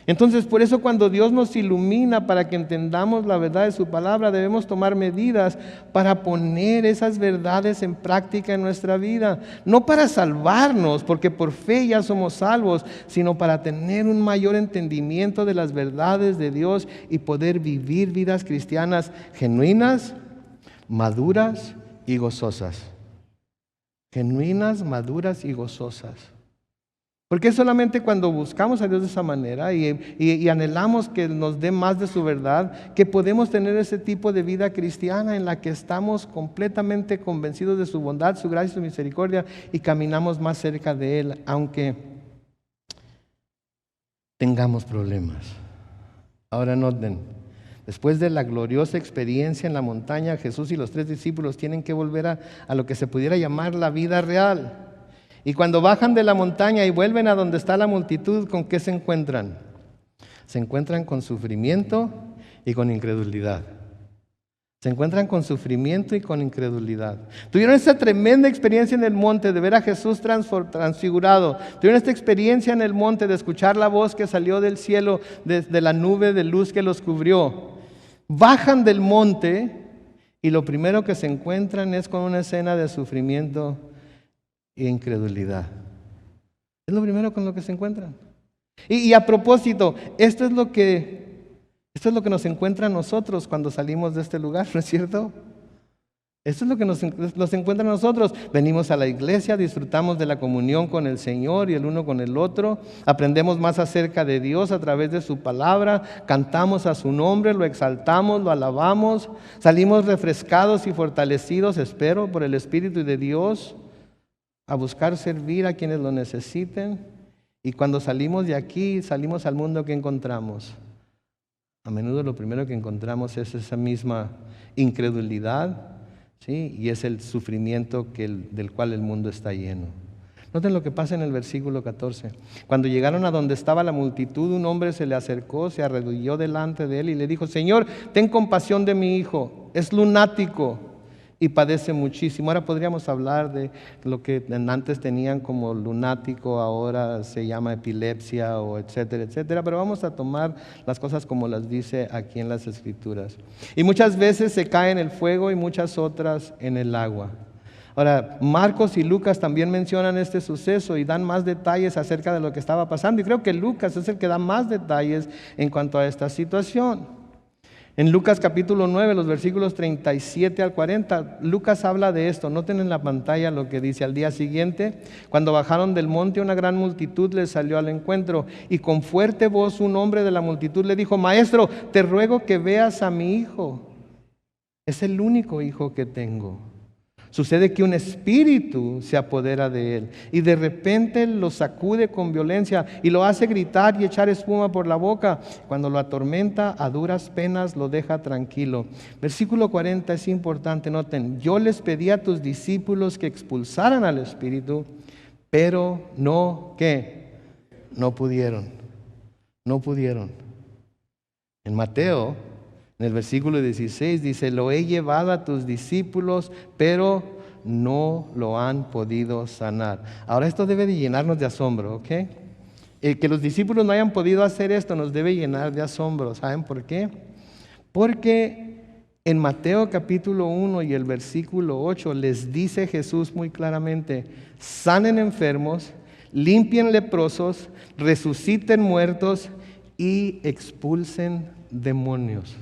Entonces, por eso cuando Dios nos ilumina para que entendamos la verdad de su palabra, debemos tomar medidas para poner esas verdades en práctica en nuestra vida. No para salvarnos, porque por fe ya somos salvos, sino para tener un mayor entendimiento de las verdades de Dios y poder vivir vidas cristianas genuinas, maduras y gozosas. Genuinas, maduras y gozosas. Porque es solamente cuando buscamos a Dios de esa manera y anhelamos que nos dé más de su verdad, que podemos tener ese tipo de vida cristiana en la que estamos completamente convencidos de su bondad, su gracia y su misericordia y caminamos más cerca de Él, aunque tengamos problemas. Ahora noten, después de la gloriosa experiencia en la montaña, Jesús y los 3 discípulos tienen que volver a lo que se pudiera llamar la vida real. Y cuando bajan de la montaña y vuelven a donde está la multitud, ¿con qué se encuentran? Se encuentran con sufrimiento y con incredulidad. Se encuentran con sufrimiento y con incredulidad. Tuvieron esta tremenda experiencia en el monte de ver a Jesús transfigurado. Tuvieron esta experiencia en el monte de escuchar la voz que salió del cielo, desde la nube de luz que los cubrió. Bajan del monte y lo primero que se encuentran es con una escena de sufrimiento e incredulidad. Es lo primero con lo que se encuentran. Y a propósito, esto es lo que nos encuentra a nosotros cuando salimos de este lugar, ¿no es cierto? Esto es lo que nos encuentra a nosotros. Venimos a la iglesia, disfrutamos de la comunión con el Señor y el uno con el otro. Aprendemos más acerca de Dios a través de su palabra. Cantamos a su nombre, lo exaltamos, lo alabamos. Salimos refrescados y fortalecidos, espero, por el Espíritu de Dios, a buscar servir a quienes lo necesiten. Y cuando salimos de aquí, salimos al mundo que encontramos. A menudo lo primero que encontramos es esa misma incredulidad, ¿sí? Y es el sufrimiento del cual el mundo está lleno. Noten lo que pasa en el versículo 14. Cuando llegaron a donde estaba la multitud, un hombre se le acercó, se arrodilló delante de él y le dijo: Señor, ten compasión de mi hijo, es lunático y padece muchísimo. Ahora podríamos hablar de lo que antes tenían como lunático, ahora se llama epilepsia o etcétera, etcétera, pero vamos a tomar las cosas como las dice aquí en las Escrituras. Y muchas veces se cae en el fuego y muchas otras en el agua. Ahora, Marcos y Lucas también mencionan este suceso y dan más detalles acerca de lo que estaba pasando, y creo que Lucas es el que da más detalles en cuanto a esta situación. En Lucas capítulo 9, los versículos 37 al 40, Lucas habla de esto. Noten en la pantalla lo que dice: al día siguiente, cuando bajaron del monte, una gran multitud les salió al encuentro, y con fuerte voz un hombre de la multitud le dijo: Maestro, te ruego que veas a mi hijo. Es el único hijo que tengo. Sucede que un espíritu se apodera de él y de repente lo sacude con violencia y lo hace gritar y echar espuma por la boca. Cuando lo atormenta, a duras penas lo deja tranquilo. Versículo 40 es importante, noten: yo les pedí a tus discípulos que expulsaran al espíritu, pero no, ¿qué? No pudieron. No pudieron. En Mateo, en el versículo 16 dice: lo he llevado a tus discípulos, pero no lo han podido sanar. Ahora esto debe de llenarnos de asombro, ¿ok? El que los discípulos no hayan podido hacer esto nos debe llenar de asombro. ¿Saben por qué? Porque en Mateo capítulo 1 y el versículo 8 les dice Jesús muy claramente: sanen enfermos, limpien leprosos, resuciten muertos y expulsen demonios.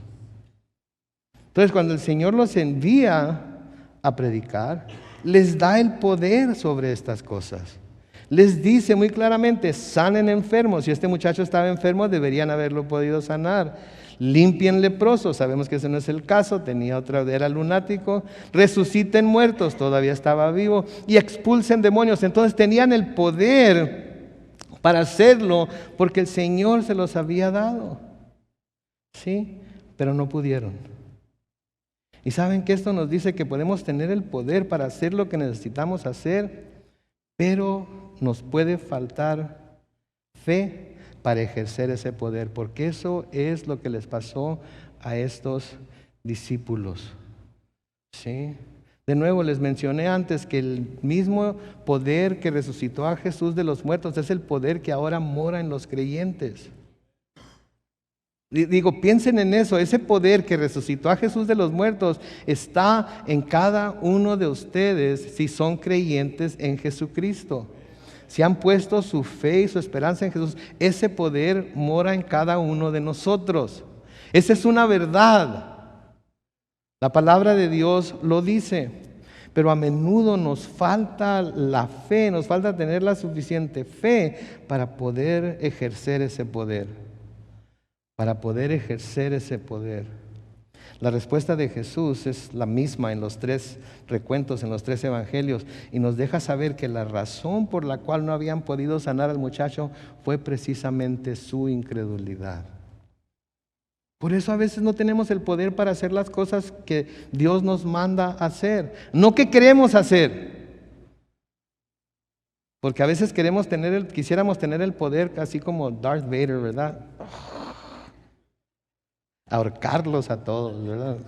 Entonces, cuando el Señor los envía a predicar, les da el poder sobre estas cosas. Les dice muy claramente: sanen enfermos. Si este muchacho estaba enfermo, deberían haberlo podido sanar. Limpien leprosos. Sabemos que ese no es el caso, era lunático. Resuciten muertos, todavía estaba vivo. Y expulsen demonios. Entonces tenían el poder para hacerlo, porque el Señor se los había dado. ¿Sí? Pero no pudieron. Y saben que esto nos dice que podemos tener el poder para hacer lo que necesitamos hacer, pero nos puede faltar fe para ejercer ese poder, porque eso es lo que les pasó a estos discípulos. ¿Sí? De nuevo, les mencioné antes que el mismo poder que resucitó a Jesús de los muertos es el poder que ahora mora en los creyentes. Digo, piensen en eso: ese poder que resucitó a Jesús de los muertos está en cada uno de ustedes si son creyentes en Jesucristo. Si han puesto su fe y su esperanza en Jesús, ese poder mora en cada uno de nosotros. Esa es una verdad. La palabra de Dios lo dice. Pero a menudo nos falta la fe, nos falta tener la suficiente fe para poder ejercer ese poder. Para poder ejercer ese poder. La respuesta de Jesús es la misma en los 3 recuentos, en los 3 evangelios, y nos deja saber que la razón por la cual no habían podido sanar al muchacho fue precisamente su incredulidad. Por eso a veces no tenemos el poder para hacer las cosas que Dios nos manda hacer, no que queremos hacer. Porque a veces quisiéramos tener el poder así como Darth Vader, ¿verdad? Ahorcarlos a todos, ¿verdad?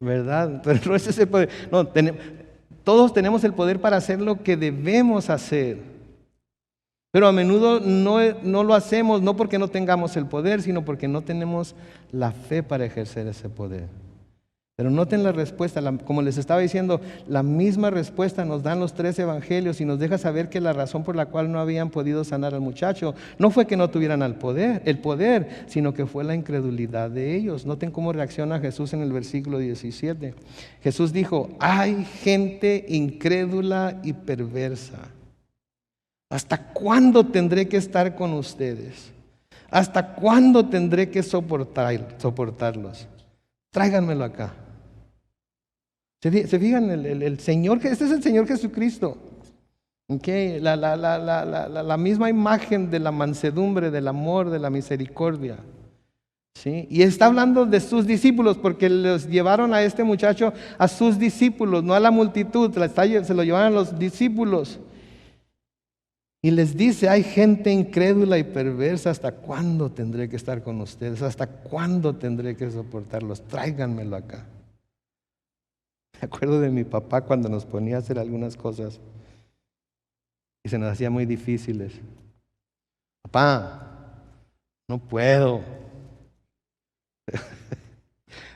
¿Verdad? Pero no es ese poder. No, todos tenemos el poder para hacer lo que debemos hacer. Pero a menudo no lo hacemos, no porque no tengamos el poder, sino porque no tenemos la fe para ejercer ese poder. Pero noten la respuesta, como les estaba diciendo, la misma respuesta nos dan los 3 evangelios y nos deja saber que la razón por la cual no habían podido sanar al muchacho no fue que no tuvieran el poder, sino que fue la incredulidad de ellos. Noten cómo reacciona Jesús en el versículo 17. Jesús dijo: hay gente incrédula y perversa. ¿Hasta cuándo tendré que estar con ustedes? ¿Hasta cuándo tendré que soportarlos? Tráiganmelo acá. ¿Se fijan? El Señor, este es el Señor Jesucristo. Okay. La misma imagen de la mansedumbre, del amor, de la misericordia. ¿Sí? Y está hablando de sus discípulos, porque los llevaron a este muchacho a sus discípulos, no a la multitud, se lo llevaron a los discípulos. Y les dice, hay gente incrédula y perversa, ¿hasta cuándo tendré que estar con ustedes? ¿Hasta cuándo tendré que soportarlos? Tráiganmelo acá. Me acuerdo de mi papá cuando nos ponía a hacer algunas cosas y se nos hacía muy difíciles. Papá, no puedo.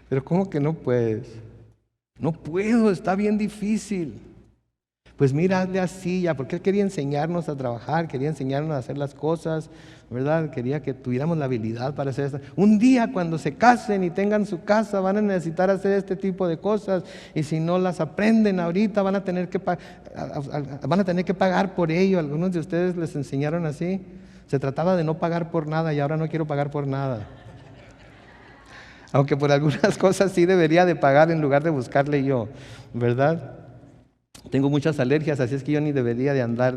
Pero ¿cómo que no puedes? No puedo, está bien difícil. Pues mira, hazle así ya, porque él quería enseñarnos a trabajar, quería enseñarnos a hacer las cosas, ¿verdad? Quería que tuviéramos la habilidad para hacer esto. Un día cuando se casen y tengan su casa van a necesitar hacer este tipo de cosas, y si no las aprenden ahorita van a tener que pagar por ello. Algunos de ustedes les enseñaron así. Se trataba de no pagar por nada y ahora no quiero pagar por nada. Aunque por algunas cosas sí debería de pagar en lugar de buscarle yo, ¿verdad? Tengo muchas alergias, así es que yo ni debería de andar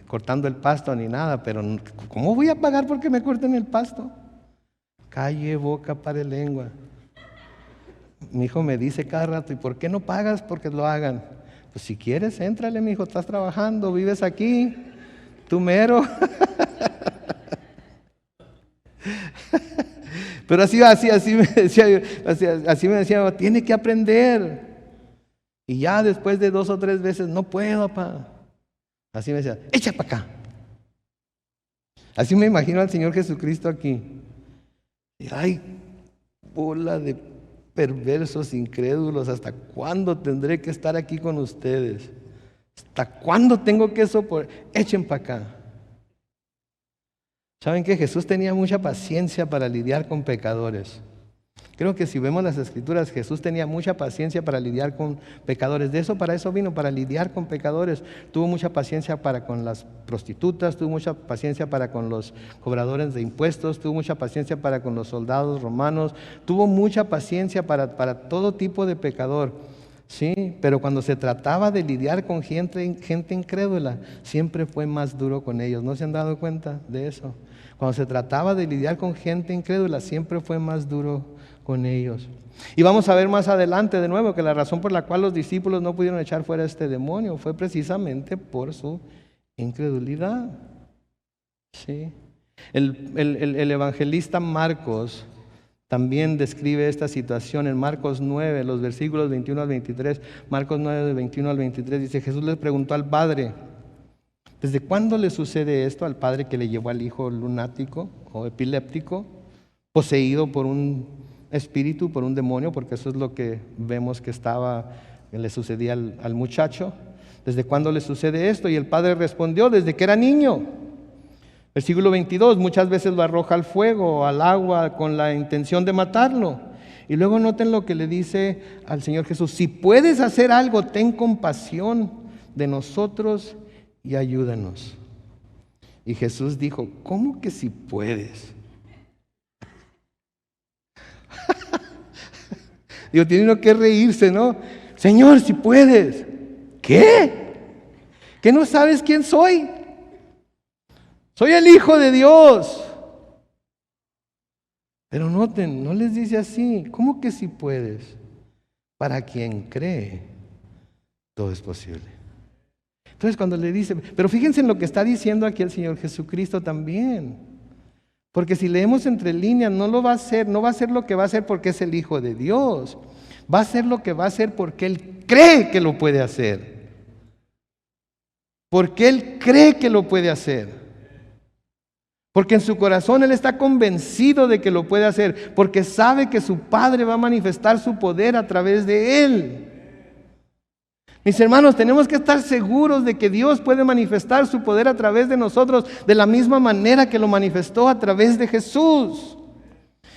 cortando el pasto ni nada, pero ¿cómo voy a pagar porque me corten el pasto? Calle, boca, pare lengua. Mi hijo me dice cada rato, ¿y por qué no pagas porque lo hagan? Pues si quieres, éntrale, mi hijo, estás trabajando, vives aquí, tú mero. Pero así me decía, tiene que aprender. Y ya después de 2 o 3 veces, no puedo, papá. Así me decía, echa para acá. Así me imagino al Señor Jesucristo aquí. Y ay, bola de perversos, incrédulos, ¿hasta cuándo tendré que estar aquí con ustedes? ¿Hasta cuándo tengo que soportar? Echen para acá. ¿Saben qué? Jesús tenía mucha paciencia para lidiar con pecadores. Creo que si vemos las Escrituras, Jesús tenía mucha paciencia para lidiar con pecadores. Para eso vino, para lidiar con pecadores. Tuvo mucha paciencia para con las prostitutas, tuvo mucha paciencia para con los cobradores de impuestos, tuvo mucha paciencia para con los soldados romanos, tuvo mucha paciencia para todo tipo de pecador. Sí, pero cuando se trataba de lidiar con gente incrédula, siempre fue más duro con ellos. ¿No se han dado cuenta de eso? Cuando se trataba de lidiar con gente incrédula, siempre fue más duro con ellos. Y vamos a ver más adelante de nuevo que la razón por la cual los discípulos no pudieron echar fuera a este demonio fue precisamente por su incredulidad. ¿Sí? El evangelista Marcos también describe esta situación en Marcos 9, los versículos 21 al 23. Marcos 9, de 21 al 23 dice, Jesús le preguntó al padre, ¿desde cuándo le sucede esto al padre que le llevó al hijo lunático o epiléptico, poseído por un espíritu, por un demonio? Porque eso es lo que vemos que le sucedía al muchacho. ¿Desde cuándo le sucede esto? Y el padre respondió, desde que era niño. Versículo 22, muchas veces lo arroja al fuego o al agua con la intención de matarlo. Y luego noten lo que le dice al Señor Jesús, si puedes hacer algo, ten compasión de nosotros y ayúdanos. Y Jesús dijo, ¿cómo que si puedes? Digo, tiene uno que reírse, ¿no? Señor, si puedes. ¿Qué? ¿Que no sabes quién soy? Soy el Hijo de Dios. Pero noten, no les dice así. ¿Cómo que si puedes? Para quien cree, todo es posible. Entonces cuando le dice, pero fíjense en lo que está diciendo aquí el Señor Jesucristo también. Porque si leemos entre líneas, no va a ser lo que va a hacer porque es el Hijo de Dios. Va a ser lo que va a hacer porque Él cree que lo puede hacer. Porque Él cree que lo puede hacer. Porque en su corazón Él está convencido de que lo puede hacer. Porque sabe que su Padre va a manifestar su poder a través de Él. Mis hermanos, tenemos que estar seguros de que Dios puede manifestar su poder a través de nosotros de la misma manera que lo manifestó a través de Jesús.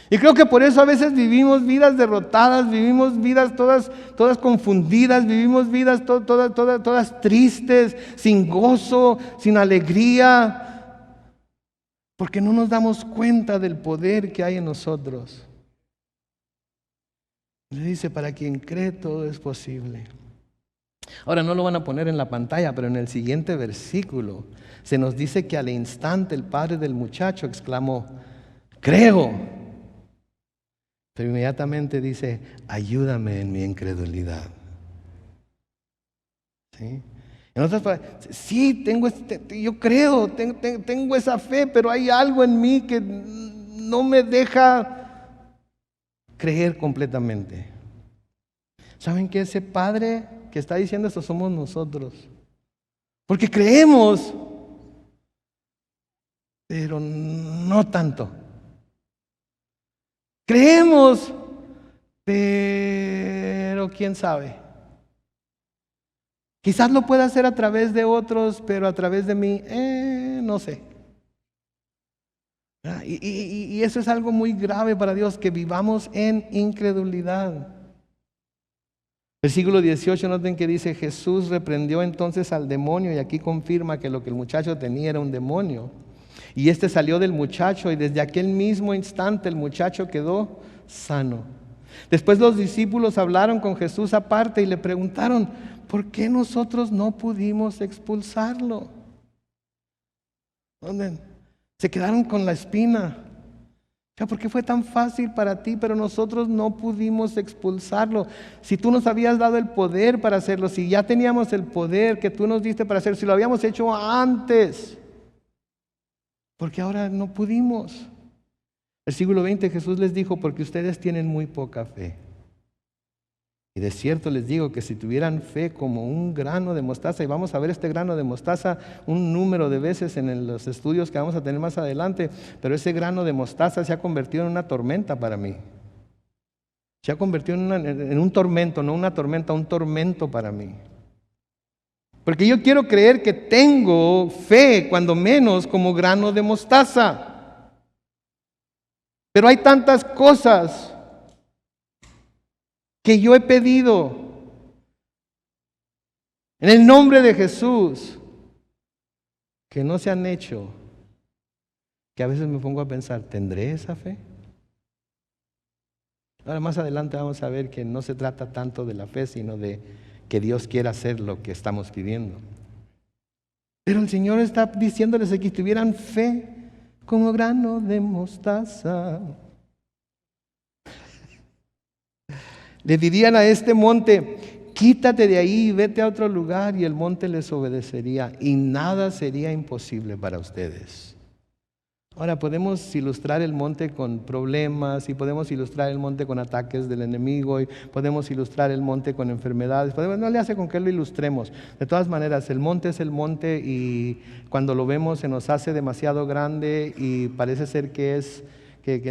Y creo que por eso a veces vivimos vidas derrotadas, vivimos vidas todas confundidas, vivimos vidas todas tristes, sin gozo, sin alegría, porque no nos damos cuenta del poder que hay en nosotros. Le dice, para quien cree todo es posible. Ahora no lo van a poner en la pantalla, pero en el siguiente versículo se nos dice que al instante el padre del muchacho exclamó, creo. Pero inmediatamente dice, ayúdame en mi incredulidad. ¿Sí? En otras palabras, sí, yo creo, tengo esa fe, pero hay algo en mí que no me deja creer completamente. ¿Saben qué? Ese Padre que está diciendo esto somos nosotros. Porque creemos, pero no tanto. Creemos, pero quién sabe. Quizás lo pueda hacer a través de otros, pero a través de mí, no sé. Y eso es algo muy grave para Dios, que vivamos en incredulidad. Versículo 18, noten que dice: Jesús reprendió entonces al demonio, y aquí confirma que lo que el muchacho tenía era un demonio. Y este salió del muchacho, y desde aquel mismo instante el muchacho quedó sano. Después los discípulos hablaron con Jesús aparte y le preguntaron: ¿por qué nosotros no pudimos expulsarlo? ¿Dónde? Se quedaron con la espina. ¿Por qué fue tan fácil para ti, pero nosotros no pudimos expulsarlo? Si tú nos habías dado el poder para hacerlo, si ya teníamos el poder que tú nos diste para hacerlo, si lo habíamos hecho antes, ¿por qué ahora no pudimos? Versículo 20, Jesús les dijo: porque ustedes tienen muy poca fe. Y de cierto les digo que si tuvieran fe como un grano de mostaza, y vamos a ver este grano de mostaza un número de veces en los estudios que vamos a tener más adelante, pero ese grano de mostaza se ha convertido en una tormenta para mí. Se ha convertido en un tormento, no una tormenta, un tormento para mí. Porque yo quiero creer que tengo fe, cuando menos como grano de mostaza. Pero hay tantas cosas que yo he pedido en el nombre de Jesús que no se han hecho, que a veces me pongo a pensar: ¿tendré esa fe? Ahora más adelante vamos a ver que no se trata tanto de la fe, sino de que Dios quiera hacer lo que estamos pidiendo. Pero el Señor está diciéndoles que tuvieran fe como grano de mostaza. Le dirían a este monte: quítate de ahí y vete a otro lugar, y el monte les obedecería, y nada sería imposible para ustedes. Ahora, podemos ilustrar el monte con problemas, y podemos ilustrar el monte con ataques del enemigo, y podemos ilustrar el monte con enfermedades. No le hace con que lo ilustremos. De todas maneras, el monte es el monte, y cuando lo vemos se nos hace demasiado grande y parece ser que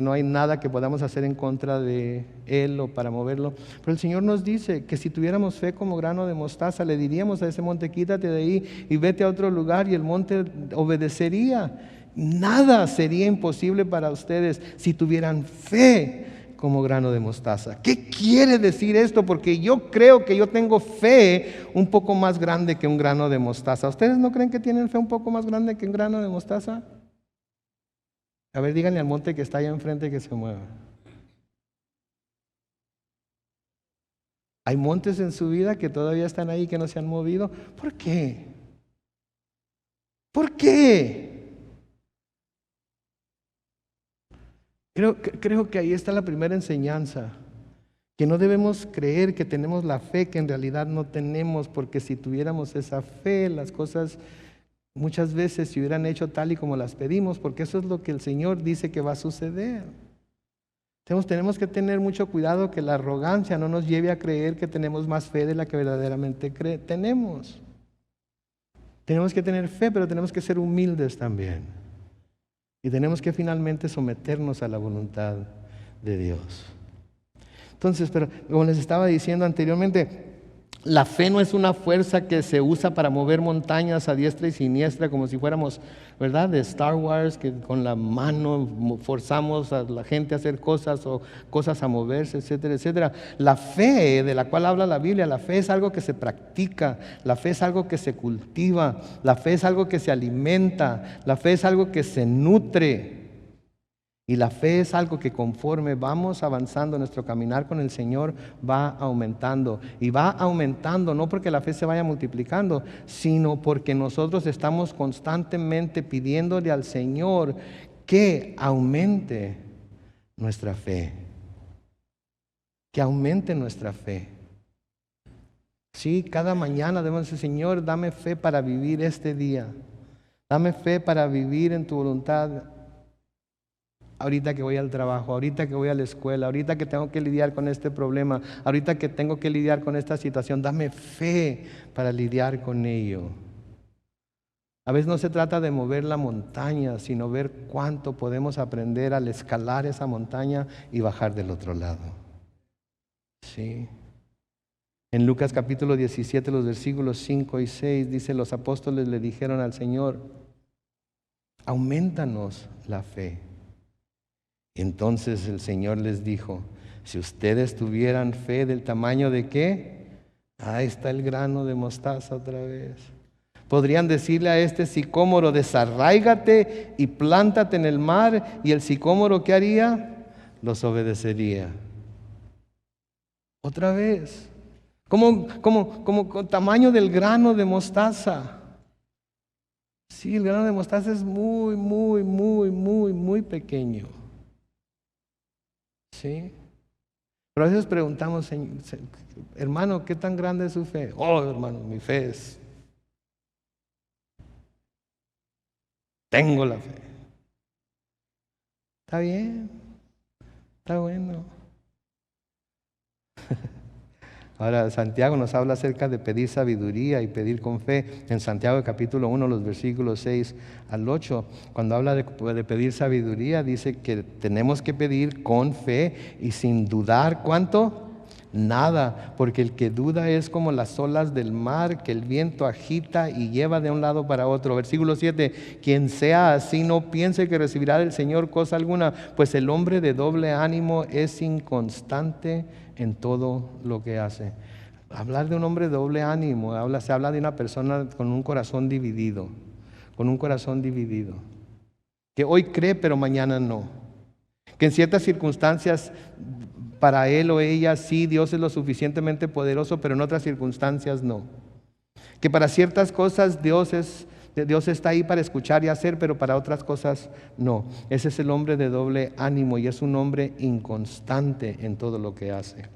no hay nada que podamos hacer en contra de él o para moverlo. Pero el Señor nos dice que si tuviéramos fe como grano de mostaza, le diríamos a ese monte: quítate de ahí y vete a otro lugar, y el monte obedecería. Nada sería imposible para ustedes si tuvieran fe como grano de mostaza. ¿Qué quiere decir esto? Porque yo creo que yo tengo fe un poco más grande que un grano de mostaza. ¿Ustedes no creen que tienen fe un poco más grande que un grano de mostaza? A ver, díganle al monte que está allá enfrente que se mueva. Hay montes en su vida que todavía están ahí, que no se han movido. ¿Por qué? ¿Por qué? Creo que ahí está la primera enseñanza. Que no debemos creer que tenemos la fe que en realidad no tenemos, porque si tuviéramos esa fe, las cosas muchas veces se hubieran hecho tal y como las pedimos, porque eso es lo que el Señor dice que va a suceder. Tenemos que tener mucho cuidado que la arrogancia no nos lleve a creer que tenemos más fe de la que verdaderamente tenemos. Tenemos que tener fe, pero tenemos que ser humildes también. Y tenemos que finalmente someternos a la voluntad de Dios. Entonces, pero como les estaba diciendo anteriormente, la fe no es una fuerza que se usa para mover montañas a diestra y siniestra, como si fuéramos, ¿verdad?, de Star Wars, que con la mano forzamos a la gente a hacer cosas o cosas a moverse, etcétera, etcétera. La fe de la cual habla la Biblia, la fe es algo que se practica, la fe es algo que se cultiva, la fe es algo que se alimenta, la fe es algo que se nutre. Y la fe es algo que conforme vamos avanzando nuestro caminar con el Señor va aumentando. Y va aumentando no porque la fe se vaya multiplicando, sino porque nosotros estamos constantemente pidiéndole al Señor que aumente nuestra fe. Que aumente nuestra fe. Sí, cada mañana debemos decir, Señor, dame fe para vivir este día. Dame fe para vivir en tu voluntad. Ahorita que voy al trabajo, ahorita que voy a la escuela, ahorita que tengo que lidiar con este problema, ahorita que tengo que lidiar con esta situación, dame fe para lidiar con ello. A veces no se trata de mover la montaña, sino ver cuánto podemos aprender al escalar esa montaña y bajar del otro lado. Sí. En Lucas capítulo 17, los versículos 5 y 6, dice, los apóstoles le dijeron al Señor, aumentanos la fe. Entonces el Señor les dijo, si ustedes tuvieran fe del tamaño de ¿qué? Ahí está el grano de mostaza otra vez. Podrían decirle a este sicómoro, desarráigate y plántate en el mar, y el sicómoro ¿qué haría? Los obedecería. Otra vez, como tamaño del grano de mostaza. Sí, el grano de mostaza es muy pequeño. ¿Sí? Pero a veces preguntamos, hermano, ¿qué tan grande es su fe? Oh, hermano, mi fe es... Tengo la fe. Está bien, está bueno. Ahora, Santiago nos habla acerca de pedir sabiduría y pedir con fe. En Santiago capítulo 1, los versículos 6 al 8, cuando habla de pedir sabiduría, dice que tenemos que pedir con fe y sin dudar. ¿Cuánto? Nada, porque el que duda es como las olas del mar que el viento agita y lleva de un lado para otro. Versículo 7, quien sea así no piense que recibirá del Señor cosa alguna, pues el hombre de doble ánimo es inconstante en todo lo que hace. Hablar de un hombre de doble ánimo, se habla de una persona con un corazón dividido, que hoy cree pero mañana no, que en ciertas circunstancias para él o ella sí, Dios es lo suficientemente poderoso, pero en otras circunstancias no. Que para ciertas cosas Dios está ahí para escuchar y hacer, pero para otras cosas no. Ese es el hombre de doble ánimo y es un hombre inconstante en todo lo que hace.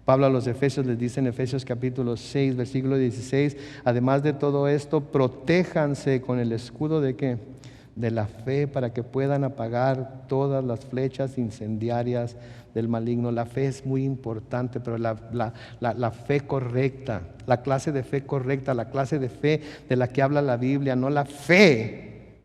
Pablo a los Efesios les dice en Efesios capítulo 6, versículo 16, además de todo esto, protéjanse con el escudo ¿de qué? De la fe, para que puedan apagar todas las flechas incendiarias del maligno. La fe es muy importante, pero la fe correcta, la clase de fe correcta, la clase de fe de la que habla la Biblia, no la fe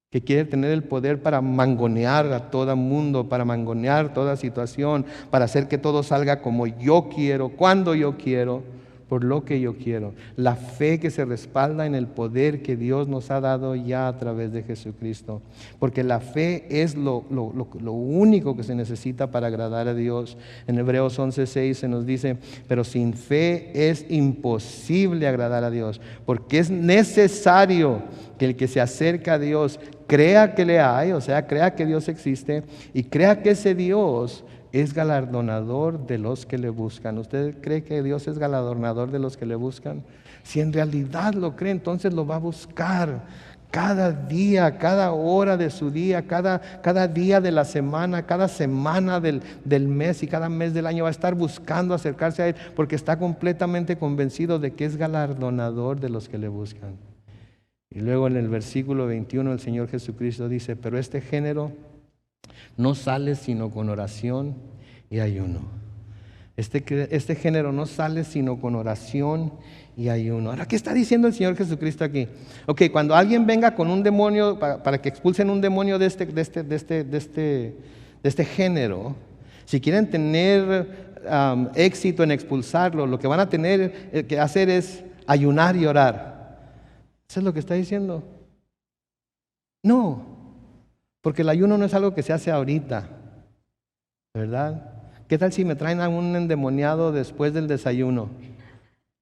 que quiere tener el poder para mangonear a todo mundo, para mangonear toda situación, para hacer que todo salga como yo quiero, cuando yo quiero, por lo que yo quiero. La fe que se respalda en el poder que Dios nos ha dado ya a través de Jesucristo. Porque la fe es lo único que se necesita para agradar a Dios. En Hebreos 11:6 se nos dice, pero sin fe es imposible agradar a Dios, porque es necesario que el que se acerca a Dios crea que le hay, o sea, crea que Dios existe y crea que ese Dios es galardonador de los que le buscan. ¿Usted cree que Dios es galardonador de los que le buscan? Si en realidad lo cree, entonces lo va a buscar cada día, cada hora de su día, cada día de la semana, cada semana del mes y cada mes del año va a estar buscando acercarse a Él, porque está completamente convencido de que es galardonador de los que le buscan. Y luego en el versículo 21 el Señor Jesucristo dice, pero este género no sale sino con oración y ayuno. Este género no sale sino con oración y ayuno. Ahora, ¿qué está diciendo el Señor Jesucristo aquí? Ok, cuando alguien venga con un demonio, para que expulsen un demonio de este género, si quieren tener éxito en expulsarlo, lo que van a tener que hacer es ayunar y orar. ¿Eso es lo que está diciendo? No, porque el ayuno no es algo que se hace ahorita, ¿verdad? ¿Qué tal si me traen a un endemoniado después del desayuno?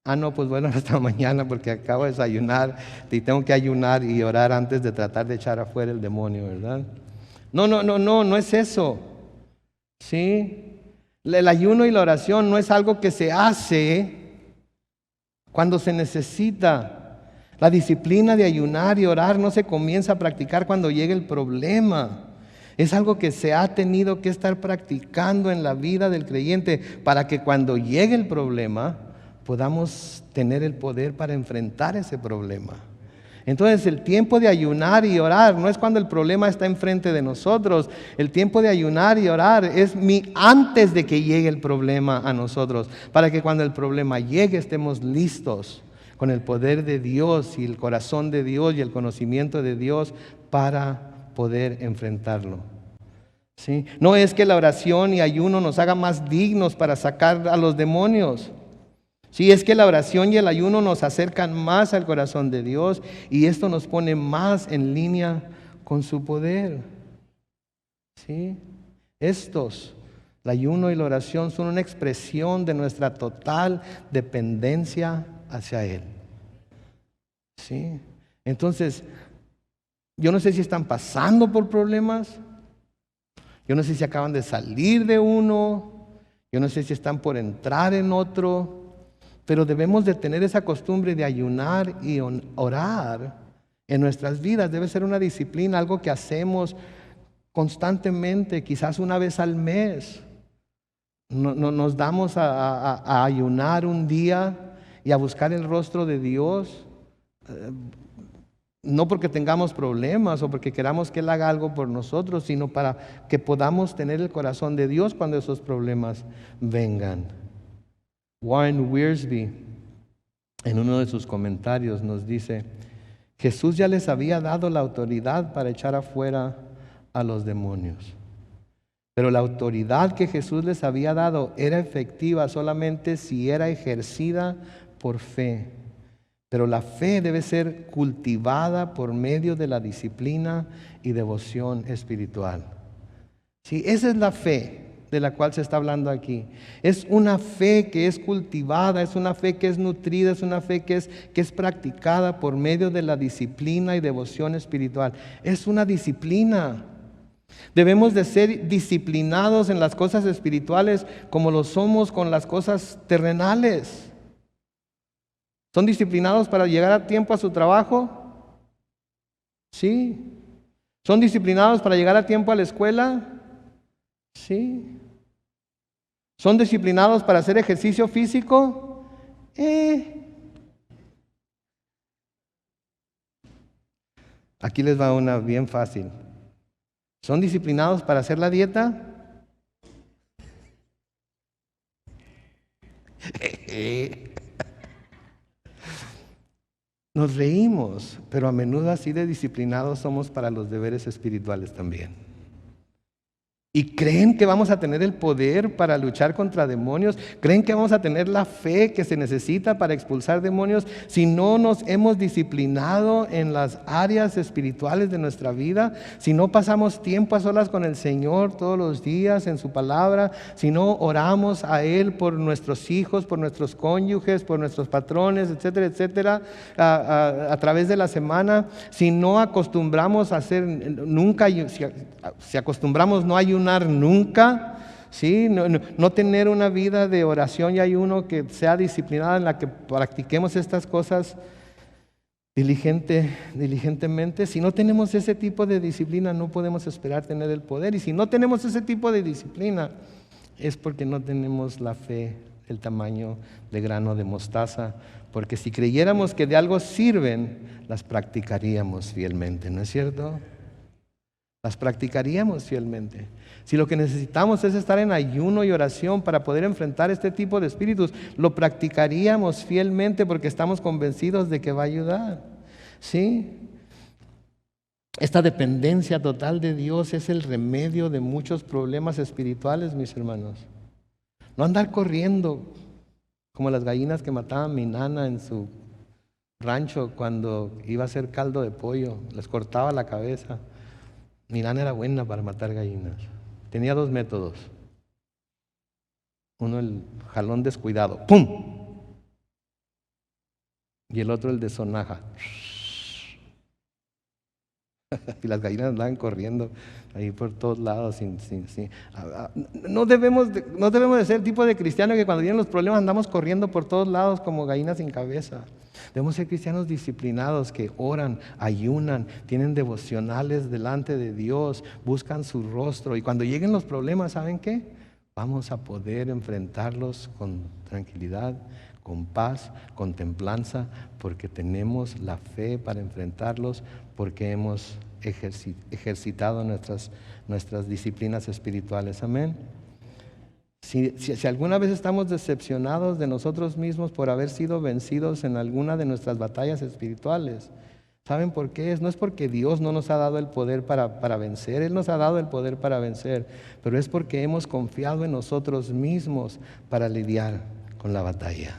Ah, no, pues bueno, hasta mañana porque acabo de desayunar y tengo que ayunar y orar antes de tratar de echar afuera el demonio, ¿verdad? No es eso. ¿Sí? El ayuno y la oración no es algo que se hace cuando se necesita. La disciplina de ayunar y orar no se comienza a practicar cuando llegue el problema. Es algo que se ha tenido que estar practicando en la vida del creyente para que cuando llegue el problema podamos tener el poder para enfrentar ese problema. Entonces el tiempo de ayunar y orar no es cuando el problema está enfrente de nosotros. El tiempo de ayunar y orar es antes de que llegue el problema a nosotros, para que cuando el problema llegue estemos listos con el poder de Dios y el corazón de Dios y el conocimiento de Dios para poder enfrentarlo. ¿Sí? No es que la oración y ayuno nos haga más dignos para sacar a los demonios. Sí, es que la oración y el ayuno nos acercan más al corazón de Dios y esto nos pone más en línea con su poder. ¿Sí? El ayuno y la oración son una expresión de nuestra total dependencia hacia Él. ¿Sí? Entonces, yo no sé si están pasando por problemas, yo no sé si acaban de salir de uno, yo no sé si están por entrar en otro. Pero debemos de tener esa costumbre de ayunar y orar en nuestras vidas. Debe ser una disciplina, algo que hacemos constantemente, quizás una vez al mes. Nos damos a ayunar un día y a buscar el rostro de Dios. No porque tengamos problemas o porque queramos que Él haga algo por nosotros, sino para que podamos tener el corazón de Dios cuando esos problemas vengan. Warren Wiersbe, en uno de sus comentarios, nos dice: Jesús ya les había dado la autoridad para echar afuera a los demonios. Pero la autoridad que Jesús les había dado era efectiva solamente si era ejercida por fe. Pero la fe debe ser cultivada por medio de la disciplina y devoción espiritual. Sí, esa es la fe de la cual se está hablando aquí. Es una fe que es cultivada, es una fe que es nutrida, es una fe que es practicada por medio de la disciplina y devoción espiritual. Es una disciplina. Debemos de ser disciplinados en las cosas espirituales como lo somos con las cosas terrenales. ¿Son disciplinados para llegar a tiempo a su trabajo? Sí. ¿Son disciplinados para llegar a tiempo a la escuela? Sí. ¿Son disciplinados para hacer ejercicio físico? Aquí les va una bien fácil. ¿Son disciplinados para hacer la dieta? Nos reímos, pero a menudo así de disciplinados somos para los deberes espirituales también. ¿Y creen que vamos a tener el poder para luchar contra demonios? ¿Creen que vamos a tener la fe que se necesita para expulsar demonios si no nos hemos disciplinado en las áreas espirituales de nuestra vida? Si no pasamos tiempo a solas con el Señor todos los días en su palabra, si no oramos a Él por nuestros hijos, por nuestros cónyuges, por nuestros patrones, etcétera, etcétera, a través de la semana, si no acostumbramos a hacer nunca, si acostumbramos no ayunar nunca, ¿sí? No tener una vida de oración y ayuno que sea disciplinada, en la que practiquemos estas cosas diligentemente. Si no tenemos ese tipo de disciplina, no podemos esperar tener el poder. Y si no tenemos ese tipo de disciplina, es porque no tenemos la fe del tamaño de grano de mostaza. Porque si creyéramos que de algo sirven, las practicaríamos fielmente, ¿no es cierto? Las practicaríamos fielmente. Si lo que necesitamos es estar en ayuno y oración para poder enfrentar este tipo de espíritus, lo practicaríamos fielmente porque estamos convencidos de que va a ayudar. ¿Sí? Esta dependencia total de Dios es el remedio de muchos problemas espirituales, mis hermanos. No andar corriendo como las gallinas que mataba mi nana en su rancho cuando iba a hacer caldo de pollo, les cortaba la cabeza. Mi nana era buena para matar gallinas. Tenía dos métodos. Uno, el jalón descuidado, ¡pum! Y el otro, el de sonaja. Y las gallinas andaban corriendo ahí por todos lados. No debemos de ser el tipo de cristiano que cuando vienen los problemas andamos corriendo por todos lados como gallinas sin cabeza. Debemos ser cristianos disciplinados que oran, ayunan, tienen devocionales delante de Dios, buscan su rostro. Y cuando lleguen los problemas, ¿saben qué? vamos a poder enfrentarlos con tranquilidad, con paz, con templanza, porque tenemos la fe para enfrentarlos, porque hemos ejercitado nuestras disciplinas espirituales. Amén. Si alguna vez estamos decepcionados de nosotros mismos por haber sido vencidos en alguna de nuestras batallas espirituales, ¿saben por qué? No es porque Dios no nos ha dado el poder para vencer, Él nos ha dado el poder para vencer, pero es porque hemos confiado en nosotros mismos para lidiar con la batalla.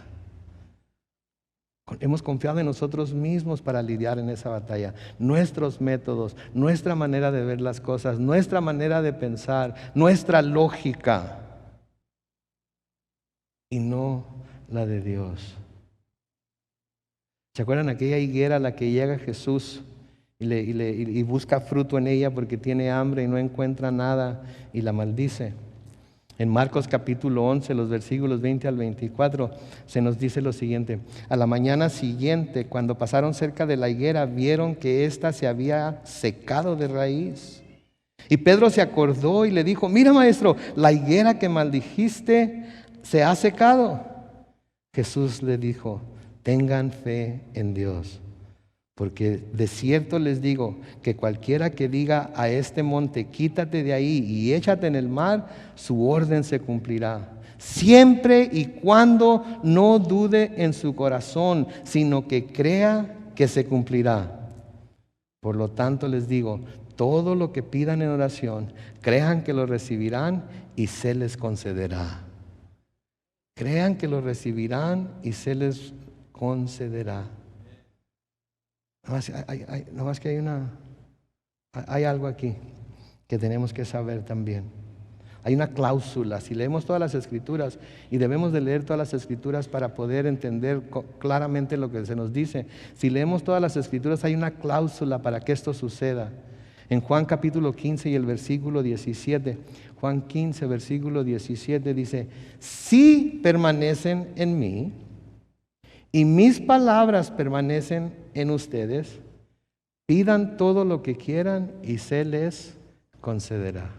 Hemos confiado en nosotros mismos para lidiar en esa batalla. Nuestros métodos, nuestra manera de ver las cosas, nuestra manera de pensar, nuestra lógica, y no la de Dios. ¿Se acuerdan aquella higuera a la que llega Jesús y busca fruto en ella porque tiene hambre y no encuentra nada y la maldice? En Marcos capítulo 11, los versículos 20 al 24, se nos dice lo siguiente: a la mañana siguiente, cuando pasaron cerca de la higuera, vieron que ésta se había secado de raíz. Y Pedro se acordó y le dijo: mira, maestro, la higuera que maldijiste se ha secado. Jesús le dijo: tengan fe en Dios, porque de cierto les digo que cualquiera que diga a este monte, quítate de ahí y échate en el mar, su orden se cumplirá, siempre y cuando no dude en su corazón, sino que crea que se cumplirá. Por lo tanto les digo, todo lo que pidan en oración, crean que lo recibirán y se les concederá. Crean que lo recibirán y se les concederá. No más que hay algo aquí que tenemos que saber también. Hay una cláusula. Si leemos todas las Escrituras, y debemos de leer todas las Escrituras para poder entender claramente lo que se nos dice. Si leemos todas las Escrituras, hay una cláusula para que esto suceda. En Juan capítulo 15 y el versículo 17, Juan 15, versículo 17 dice: si permanecen en mí y mis palabras permanecen en ustedes, pidan todo lo que quieran y se les concederá.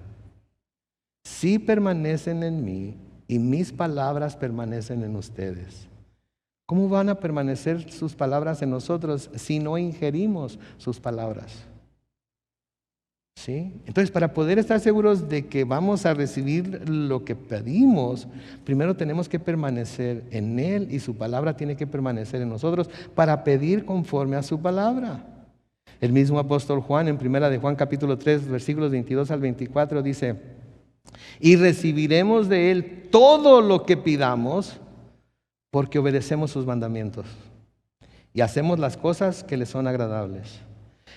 Si permanecen en mí y mis palabras permanecen en ustedes. ¿Cómo van a permanecer sus palabras en nosotros si no ingerimos sus palabras? ¿Sí? Entonces, para poder estar seguros de que vamos a recibir lo que pedimos, primero tenemos que permanecer en Él y su palabra tiene que permanecer en nosotros para pedir conforme a su palabra. El mismo apóstol Juan, en primera de Juan capítulo 3, versículos 22 al 24, dice: y recibiremos de Él todo lo que pidamos porque obedecemos sus mandamientos y hacemos las cosas que le son agradables.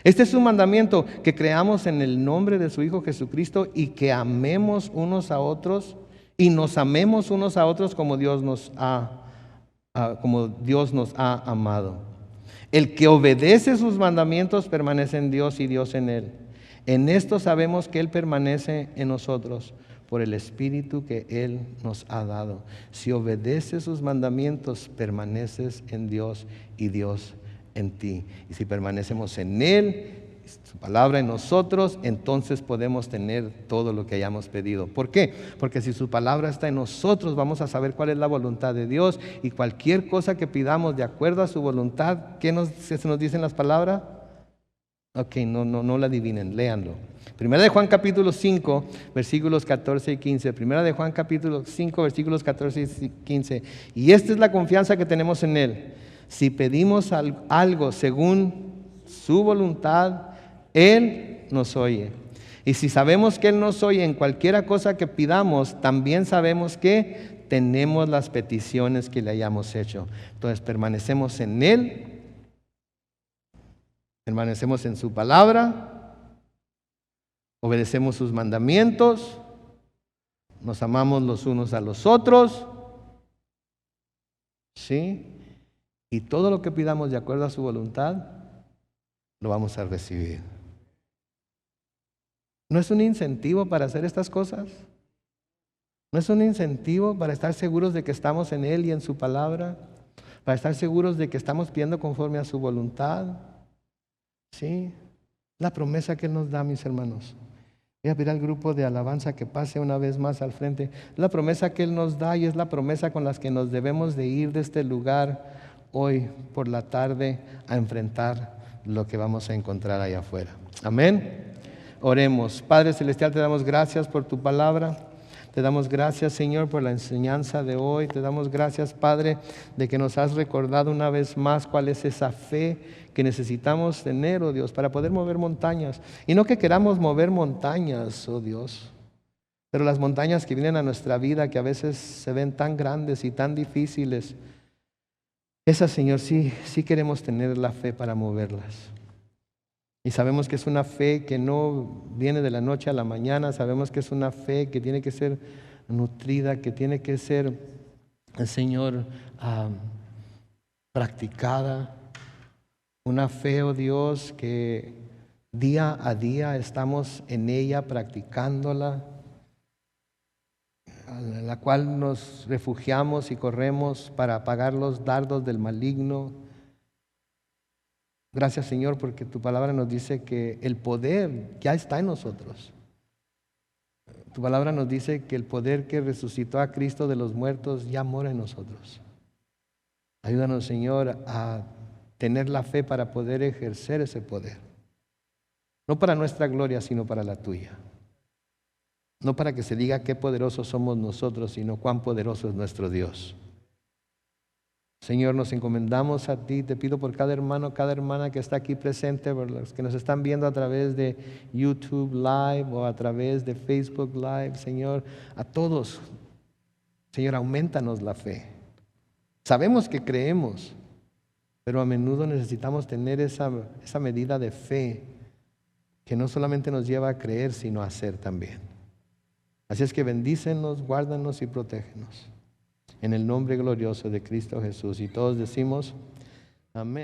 Este es un mandamiento, que creamos en el nombre de su Hijo Jesucristo y que amemos unos a otros y nos amemos unos a otros como Dios nos ha amado. El que obedece sus mandamientos permanece en Dios y Dios en él. En esto sabemos que Él permanece en nosotros por el Espíritu que Él nos ha dado. Si obedeces sus mandamientos, permaneces en Dios y Dios en ti. Y si permanecemos en Él, su palabra en nosotros, entonces podemos tener todo lo que hayamos pedido. ¿Por qué? Porque si su palabra está en nosotros, vamos a saber cuál es la voluntad de Dios, y cualquier cosa que pidamos de acuerdo a su voluntad, ¿qué se nos dicen las palabras? Ok, no la adivinen, léanlo. Primera de Juan capítulo 5, versículos 14 y 15. Primera de Juan capítulo 5, versículos 14 y 15. Y esta es la confianza que tenemos en Él. Si pedimos algo según su voluntad, Él nos oye. Y si sabemos que Él nos oye en cualquiera cosa que pidamos, también sabemos que tenemos las peticiones que le hayamos hecho. Entonces permanecemos en Él, permanecemos en su palabra, obedecemos sus mandamientos, nos amamos los unos a los otros, ¿sí? Y todo lo que pidamos de acuerdo a su voluntad, lo vamos a recibir. ¿No es un incentivo para hacer estas cosas? ¿No es un incentivo para estar seguros de que estamos en Él y en su palabra? Para estar seguros de que estamos pidiendo conforme a su voluntad. Sí, la promesa que Él nos da, mis hermanos. Voy a pedir al grupo de alabanza que pase una vez más al frente. Es la promesa que Él nos da y es la promesa con la que nos debemos de ir de este lugar hoy por la tarde a enfrentar lo que vamos a encontrar allá afuera. Amén. Oremos. Padre Celestial, te damos gracias por tu palabra. Te damos gracias, Señor, por la enseñanza de hoy. Te damos gracias, Padre, de que nos has recordado una vez más cuál es esa fe que necesitamos tener, oh Dios, para poder mover montañas. Y no que queramos mover montañas, oh Dios, pero las montañas que vienen a nuestra vida, que a veces se ven tan grandes y tan difíciles, esas, Señor, sí queremos tener la fe para moverlas. Y sabemos que es una fe que no viene de la noche a la mañana, sabemos que es una fe que tiene que ser nutrida, que tiene que ser, Señor, practicada. Una fe, oh Dios, que día a día estamos en ella practicándola, a la cual nos refugiamos y corremos para apagar los dardos del maligno. Gracias, Señor, porque tu palabra nos dice que el poder ya está en nosotros. Tu palabra nos dice que el poder que resucitó a Cristo de los muertos ya mora en nosotros. Ayúdanos, Señor, a tener la fe para poder ejercer ese poder. No para nuestra gloria, sino para la tuya. No para que se diga qué poderosos somos nosotros, sino cuán poderoso es nuestro Dios. Señor, nos encomendamos a ti. Te pido por cada hermano, cada hermana que está aquí presente, por los que nos están viendo a través de YouTube Live o a través de Facebook Live, Señor, a todos. Señor, aumentanos la fe. Sabemos que creemos, pero a menudo necesitamos tener esa medida de fe que no solamente nos lleva a creer, sino a hacer también. Así es que bendícenos, guárdanos y protégenos. En el nombre glorioso de Cristo Jesús. Y todos decimos, amén.